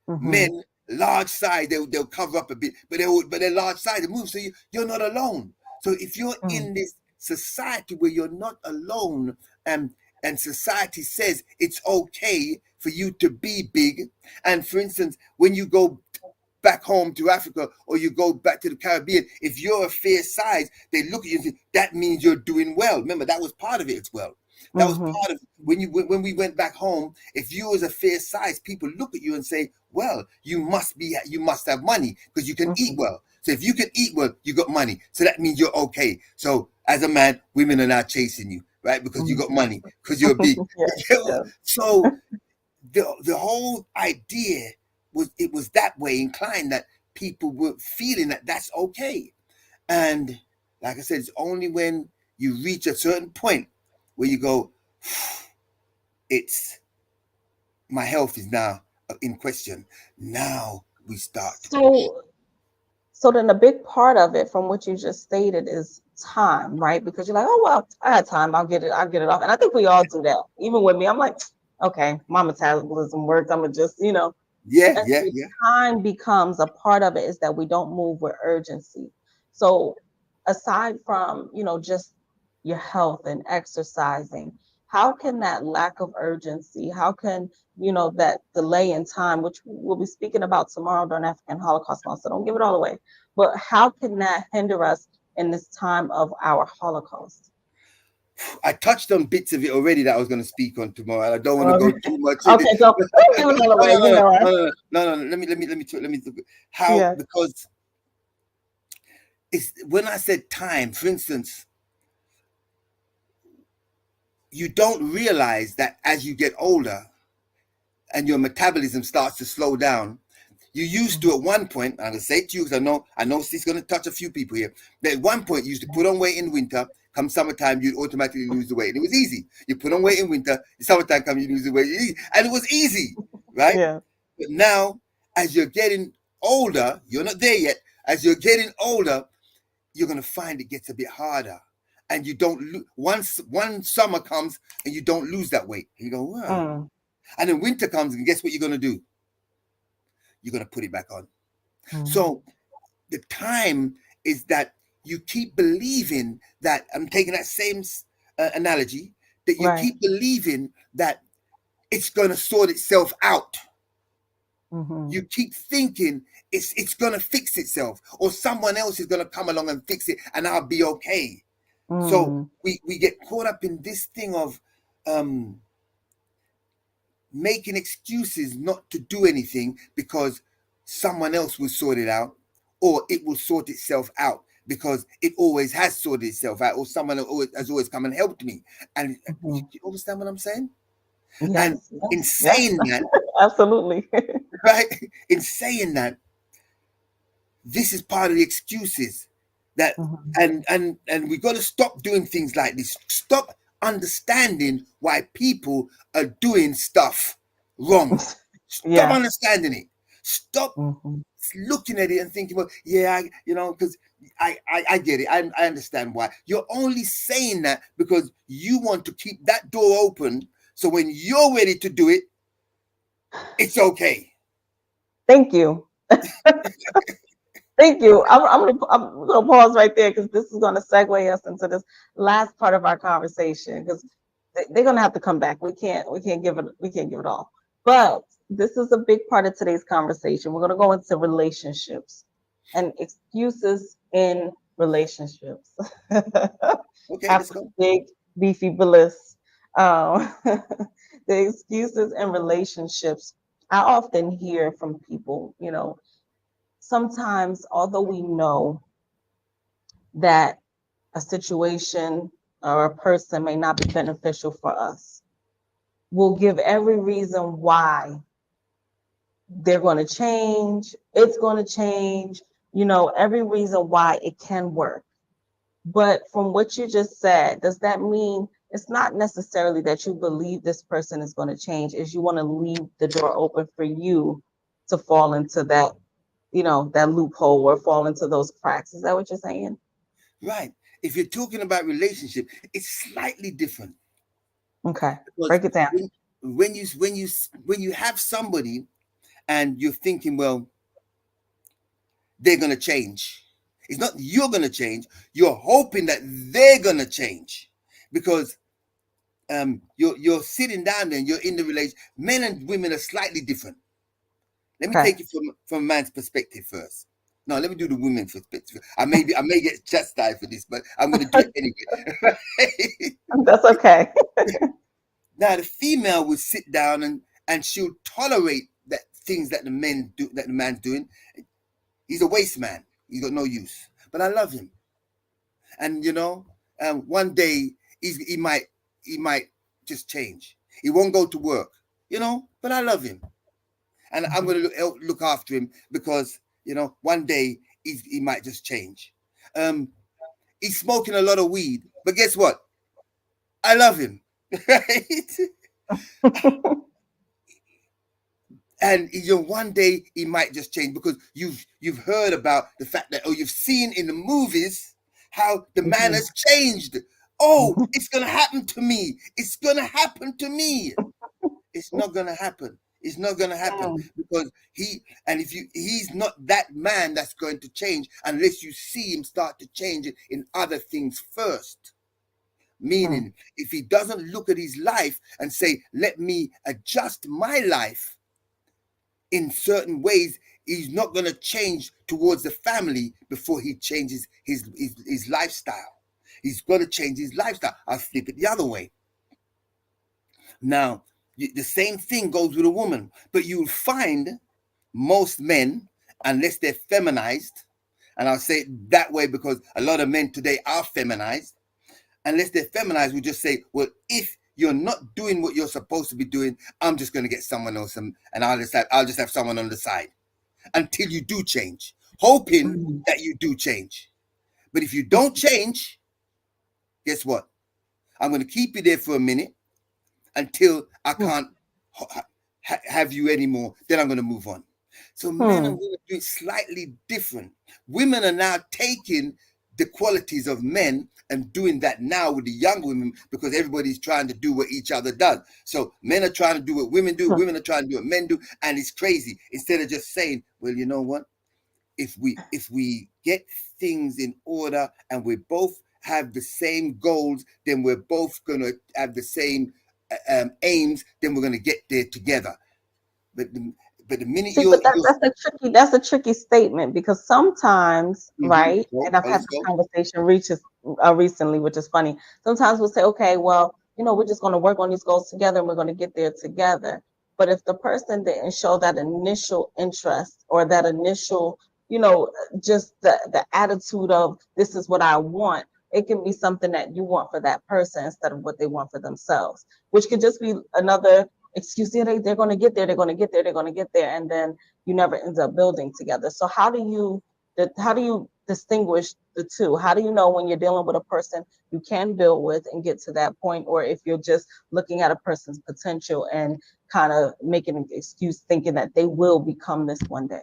Men, large size, they'll cover up a bit, but they're large size. They move, so you're not alone. So if you're in this society where you're not alone, and society says it's okay for you to be big, and for instance, when you go back home to Africa or you go back to the Caribbean, if you're a fair size, they look at you and say, that means you're doing well. Remember, that was part of it as well. That was part of when we went back home. If you was a fair size, people look at you and say, well, you must have money because you can eat well. So if you can eat well, you got money. So that means you're okay. So as a man, women are now chasing you, right? Because you got money, because you're big. So the whole idea was that way inclined, that people were feeling that that's okay. And like I said, it's only when you reach a certain point where you go, it's my health is now in question. Now we start. So then a big part of it, from what you just stated, is time, right? Because you're like, oh well, I had time, I'll get it off. And I think we all do that. Even with me, I'm like, okay, my metabolism works. I'm gonna just, Yeah. Time becomes a part of it, is that we don't move with urgency. So aside from, just your health and exercising, how can that lack of urgency, how can, that delay in time, which we'll be speaking about tomorrow during African Holocaust Month, so don't give it all away, but how can that hinder us in this time of our Holocaust? I touched on bits of it already that I was going to speak on tomorrow. I don't want to go too much. Okay, so don't give it all away. No. Let me talk how, because It's when I said time, for instance, you don't realize that as you get older and your metabolism starts to slow down, you used to at one point, and I'll say it to you because I know this is going to touch a few people here, that at one point you used to put on weight in winter, come summertime, you'd automatically lose the weight. And it was easy. You put on weight in winter, summertime come, you lose the weight. And it was easy, right? Yeah. But now, as you're getting older, you're not there yet. As you're getting older, you're going to find it gets a bit harder. And you don't once one summer comes and you don't lose that weight. And you go, wow. And then winter comes and guess what you're going to do? You're going to put it back on. So the time is that you keep believing that, I'm taking that same analogy, that you keep believing that it's going to sort itself out. You keep thinking it's going to fix itself, or someone else is going to come along and fix it and I'll be okay. So we get caught up in this thing of making excuses not to do anything because someone else will sort it out, or it will sort itself out because it always has sorted itself out, or someone has always come and helped me. And you understand what I'm saying? Yes. And in saying that, absolutely. right? In saying that, this is part of the excuses that, and we got to stop doing things like this. Stop understanding why people are doing stuff wrong. Stop understanding it. Stop looking at it and thinking, well, yeah, because I get it. I understand why. You're only saying that because you want to keep that door open. So when you're ready to do it, it's okay. Thank you. Thank you. I'm gonna pause right there because this is gonna segue us into this last part of our conversation, because they're gonna have to come back. We can't give it all. But this is a big part of today's conversation. We're gonna go into relationships and excuses in relationships. Okay, let's After go. big beefy bliss, the excuses in relationships. I often hear from people, sometimes, although we know that a situation or a person may not be beneficial for us, we'll give every reason why they're going to change, it's going to change, every reason why it can work. But from what you just said, does that mean it's not necessarily that you believe this person is going to change, is you want to leave the door open for you to fall into that, that loophole or fall into those cracks? Is that what you're saying? Right. If you're talking about relationship, it's slightly different. Okay. Because break it down. When you have somebody and you're thinking, well, they're going to change. It's not you're going to change. You're hoping that they're going to change, because you're sitting down there and you're in the relationship. Men and women are slightly different. Let me take it from a man's perspective first. No, let me do the women's perspective. I may get chastised for this, but I'm going to do it anyway. That's okay. Now, the female will sit down and she'll tolerate that things that the men do, that the man's doing. He's a waste man. He's got no use. But I love him. And one day he might just change. He won't go to work. But I love him. And I'm going to look after him because, one day he might just change. He's smoking a lot of weed, but guess what? I love him. Right? And one day he might just change because you've heard about the fact that, you've seen in the movies how the man has changed. Oh, it's going to happen to me. It's going to happen to me. It's not going to happen. It's not going to happen because he's not that man that's going to change unless you see him start to change it in other things first. Meaning, if he doesn't look at his life and say, let me adjust my life in certain ways, he's not going to change towards the family before he changes his lifestyle. He's going to change his lifestyle. I'll flip it the other way. Now, the same thing goes with a woman, but you'll find most men, unless they're feminized, And I'll say it that way because a lot of men today are feminized. Unless they're feminized, we just say, well, if you're not doing what you're supposed to be doing, I'm just going to get someone else, and I'll just have someone on the side until you do change, hoping that you do change. But if you don't change, guess what? I'm going to keep you there for a minute until I can't have you anymore. Then I'm going to move on. So men and women do it slightly different. Women are now taking the qualities of men and doing that now with the young women because everybody's trying to do what each other does. So men are trying to do what women do, women are trying to do what men do, and it's crazy. Instead of just saying, well, you know what? If we get things in order and we both have the same goals, then we're both going to have the same aims, then we're going to get there together. But the minute that's a tricky statement because sometimes, right? Well, And I've had this conversation recently, which is funny. Sometimes we'll say, okay, well, we're just going to work on these goals together and we're going to get there together. But if the person didn't show that initial interest or that initial, just the attitude of this is what I want, it can be something that you want for that person instead of what they want for themselves, which could just be another excuse. They're going to get there, they're going to get there, they're going to get there, and then you never end up building together. So how do you distinguish the two? How do you know when you're dealing with a person you can build with and get to that point, or if you're just looking at a person's potential and kind of making an excuse thinking that they will become this one day?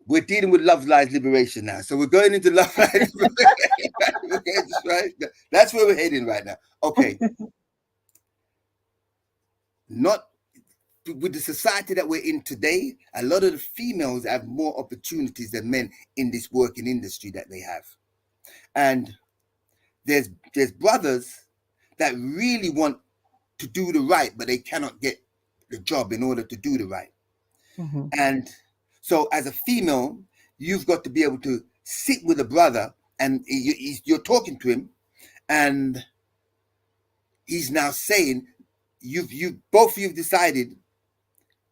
We're dealing with love lies liberation now. So we're going into love lies liberation, right? That's where we're heading right now. Okay. Not with the society that we're in today, a lot of the females have more opportunities than men in this working industry that they have. And there's brothers that really want to do the right, but they cannot get the job in order to do the right. And so as a female, you've got to be able to sit with a brother and you're talking to him and he's now saying, both of you've decided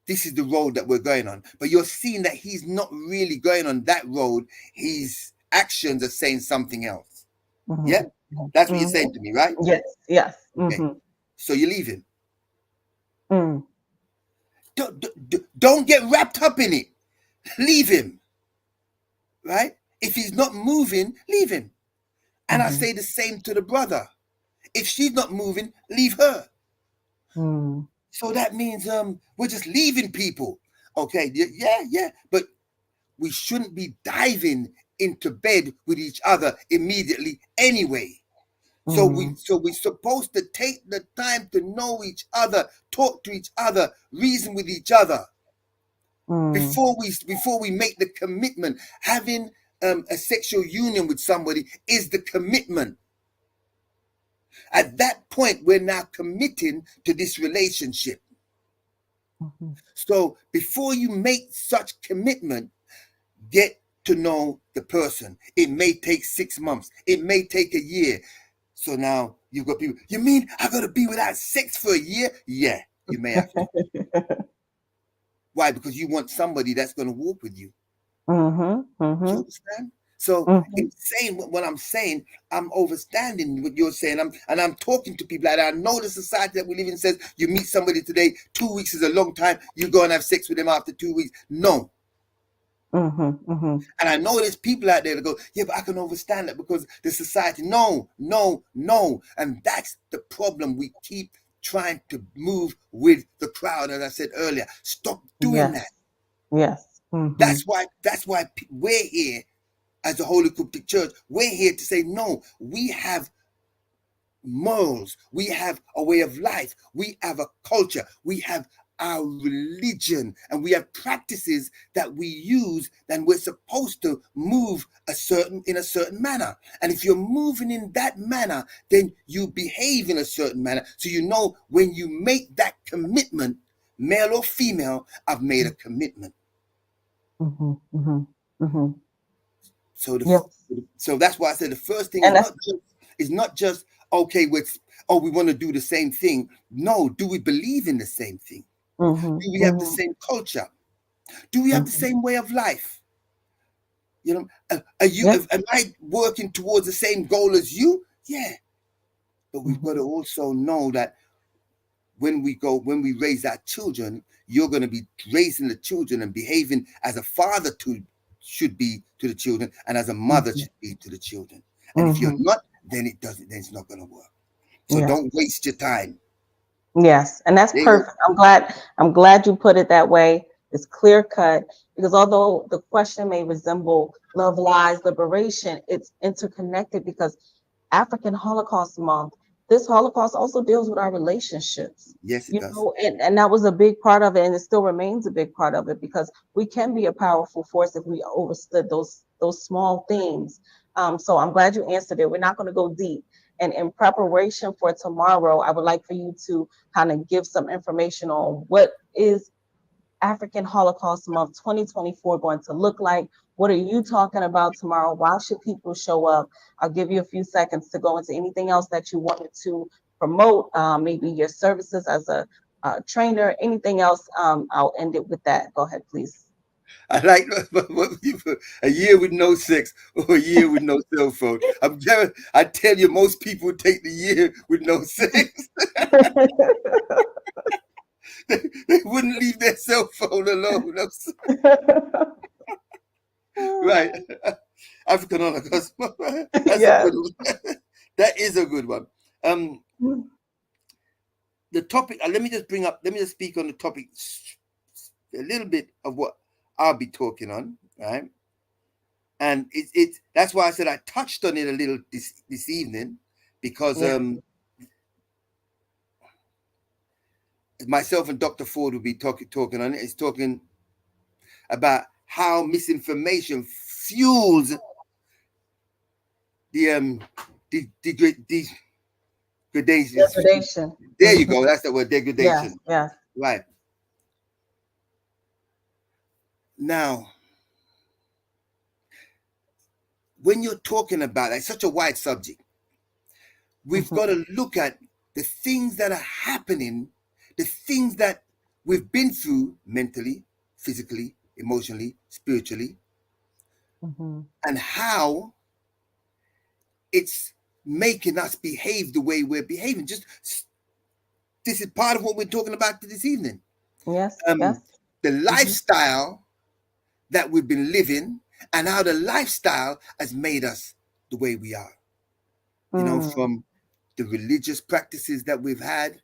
this is the road that we're going on, but you're seeing that he's not really going on that road. His actions are saying something else. Yeah, that's what you're saying to me, right? Yes. Okay. So you leave him. Don't get wrapped up in it. Leave him, right? If he's not moving, leave him. And I say the same to the brother. If she's not moving, leave her. So that means we're just leaving people. Okay, yeah. But we shouldn't be diving into bed with each other immediately anyway. So we're supposed to take the time to know each other, talk to each other, reason with each other before we make the commitment. Having a sexual union with somebody is the commitment. At that point, we're now committing to this relationship. So before you make such commitment, get to know the person. It may take 6 months. It may take a year. So now you've got people, you mean I got to be without sex for a year? Yeah, you may have to. Why? Because you want somebody that's going to walk with you. Do you understand? So in saying what I'm saying, I'm understanding what you're saying. I'm talking to people. And I know the society that we live in says you meet somebody today, 2 weeks is a long time. You go and have sex with them after 2 weeks. No. And I know there's people out there that go, yeah, but I can understand that because the society, no. And that's the problem. We keep trying to move with the crowd, as I said earlier. Stop doing that. Yes. That's why we're here as the Holy Coptic Church. We're here to say, no, we have morals. We have a way of life. We have a culture. We have our religion, and we have practices that we use, and we're supposed to move in a certain manner. And if you're moving in that manner, then you behave in a certain manner. So you know when you make that commitment, male or female, I've made a commitment. So so that's why I said the first thing is not just okay we want to do the same thing. No, do we believe in the same thing? Do we have the same culture? Do we have the same way of life? You know, am I working towards the same goal as you? Yeah. But we've got to also know that when we raise our children, you're going to be raising the children and behaving as a father should be to the children, and as a mother should be to the children. And if you're not, then it's not going to work. So don't waste your time. Yes, and that's perfect. I'm glad you put it that way. It's clear cut, because although the question may resemble love, lies, liberation, it's interconnected, because African Holocaust Month, this Holocaust also deals with our relationships. Yes, it does. And that was a big part of it, and it still remains a big part of it, because we can be a powerful force if we understood those small things. So I'm glad you answered it. We're not going to go deep. And in preparation for tomorrow, I would like for you to kind of give some information on what is African Holocaust Month 2024 going to look like. What are you talking about tomorrow? Why should people show up? I'll give you a few seconds to go into anything else that you wanted to promote, maybe your services as a trainer, anything else. I'll end it with that. Go ahead, please. I like what you put, a year with no sex or a year with no cell phone. I tell you, most people take the year with no sex. They wouldn't leave their cell phone alone. Right. African Holocaust. That's a good one. That is a good one. The topic, let me just speak on the topic, a little bit of what I'll be talking on, right? And that's why I said I touched on it a little this evening, because myself and Dr. Ford will be talking on it. It's talking about how misinformation fuels the degradation. There you go. That's the word, degradation. Yes. Right. Now, when you're talking about it's such a wide subject, we've got to look at the things that are happening, the things that we've been through mentally, physically, emotionally, spiritually, and how it's making us behave the way we're behaving. This is part of what we're talking about this evening. Yes. The lifestyle that we've been living, and how the lifestyle has made us the way we are. You know, from the religious practices that we've had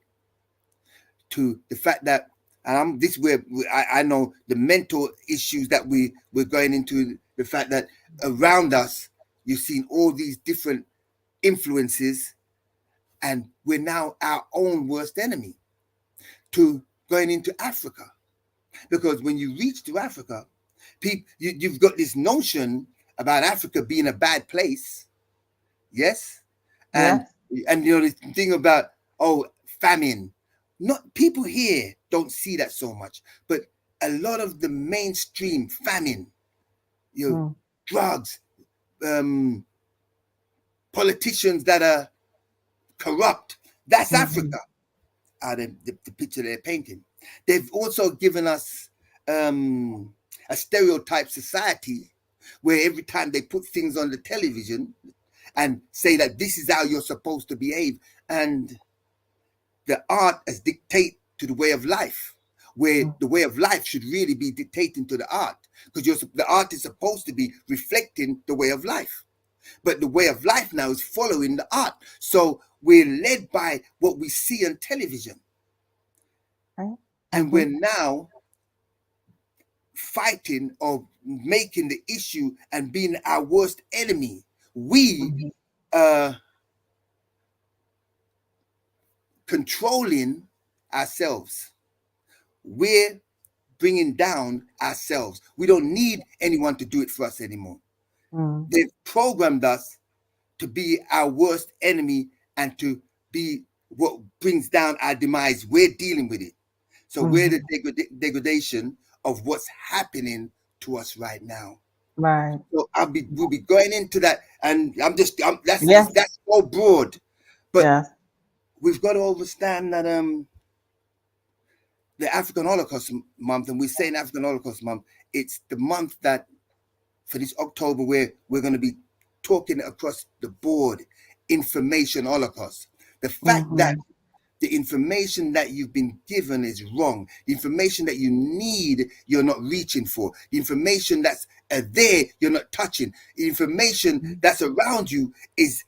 to the fact that, and this is where I know the mental issues that we're going into, the fact that around us, you've seen all these different influences, and we're now our own worst enemy, to going into Africa. Because when you reach to Africa, you've got this notion about Africa being a bad place. Yes. And you know, this thing about, famine. Not people here don't see that so much, but a lot of the mainstream famine, you know, drugs, politicians that are corrupt. That's Africa. Out of the picture they're painting. They've also given us a stereotype society where every time they put things on the television and say that this is how you're supposed to behave, and the art as dictate to the way of life, where the way of life should really be dictating to the art, because the art is supposed to be reflecting the way of life. But the way of life now is following the art. So we're led by what we see on television. And we're now fighting or making the issue and being our worst enemy. We controlling ourselves. We're bringing down ourselves. We don't need anyone to do it for us anymore. They've programmed us to be our worst enemy and to be what brings down our demise. We're dealing with it. So we're the degradation of what's happening to us right now. Right. So we'll be going into that, and that's so broad, but we've got to understand that the African Holocaust Month, and we say in African Holocaust Month, it's the month that for this October, where we're going to be talking across the board, information holocaust. The fact that the information that you've been given is wrong. The information that you need, you're not reaching for. The information that's there, you're not touching. The information that's around you is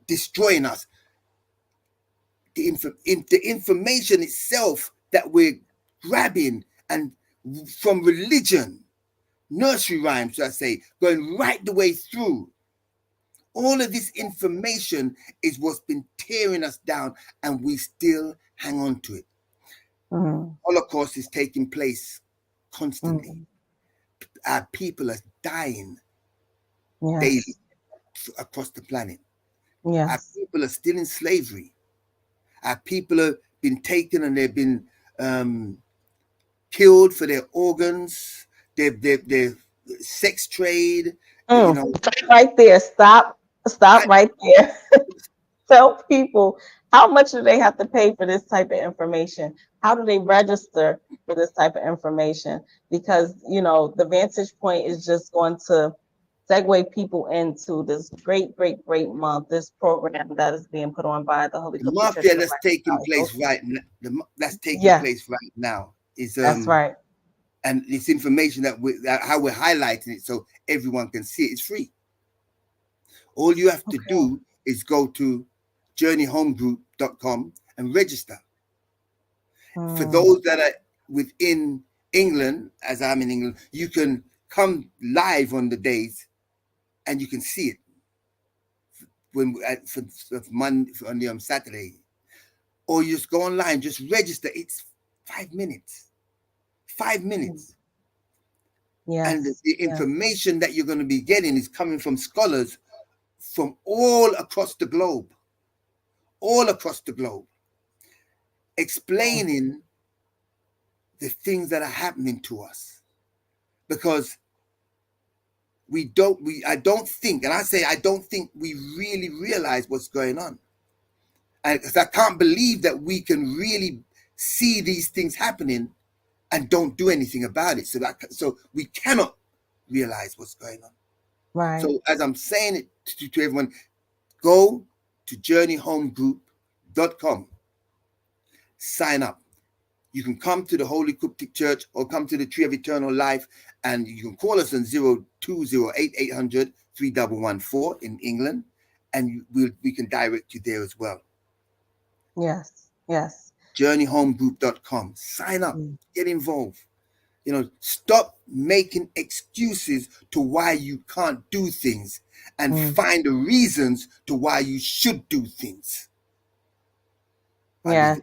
destroying us. The information itself that we're grabbing, and from religion, nursery rhymes, I say, going right the way through. All of this information is what's been tearing us down, and we still hang on to it. Holocaust is taking place constantly. Our people are dying daily across the planet. Our people are still in slavery. Our people have been taken and they've been killed for their organs. Their sex trade. You know, right there. Stop right there. Tell people, how much do they have to pay for this type of information? How do they register for this type of information? Because, you know, the Vantage Point is just going to segue people into this great month, this program that is being put on by the Holy the mafia that's taking place right now. That's taking place right now is that's right. And this information that how we're highlighting it so everyone can see it. It's free. All you have to do is go to journeyhomegroup.com and register. For those that are within England, as I'm in England, you can come live on the days and you can see it when for Monday, on Saturday, or you just go online, just register. It's 5 minutes. 5 minutes. And the information that you're going to be getting is coming from scholars from all across the globe, explaining the things that are happening to us. Because I don't think we really realize what's going on. And I can't believe that we can really see these things happening and don't do anything about it. So we cannot realize what's going on. Right. So as I'm saying it to everyone, go to journeyhomegroup.com, sign up. You can come to the Holy Coptic Church or come to the Tree of Eternal Life, and you can call us on 0208-800-3114 in England, and we can direct you there as well. Yes. journeyhomegroup.com. Sign up, get involved. You know, stop making excuses to why you can't do things and find the reasons to why you should do things. Yes.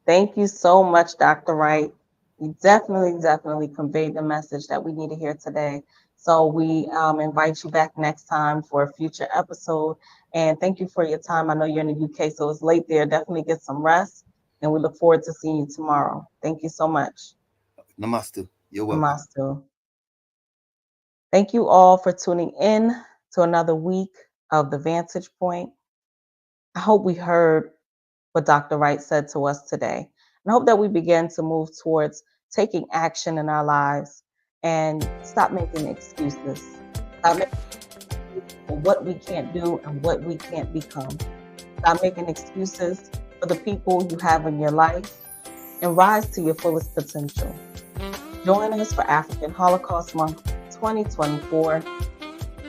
Thank you so much, Dr. Wright. You definitely conveyed the message that we need to hear today. So we invite you back next time for a future episode. And thank you for your time. I know you're in the UK, so it's late there. Definitely get some rest. And we look forward to seeing you tomorrow. Thank you so much. Namaste. You're welcome. Namaste. Thank you all for tuning in to another week of The Vantage Point. I hope we heard what Dr. Wright said to us today. And I hope that we begin to move towards taking action in our lives and stop making excuses. Stop making excuses for what we can't do and what we can't become. Stop making excuses for the people you have in your life and rise to your fullest potential. Join us for African Holocaust Month 2024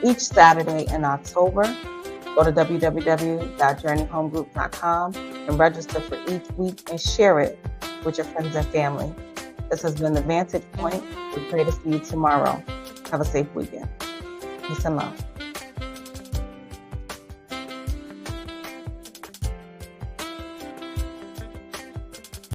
each Saturday in October. Go to www.journeyhomegroup.com and register for each week and share it with your friends and family. This has been The Vantage Point. We pray to see you tomorrow. Have a safe weekend. Peace and love.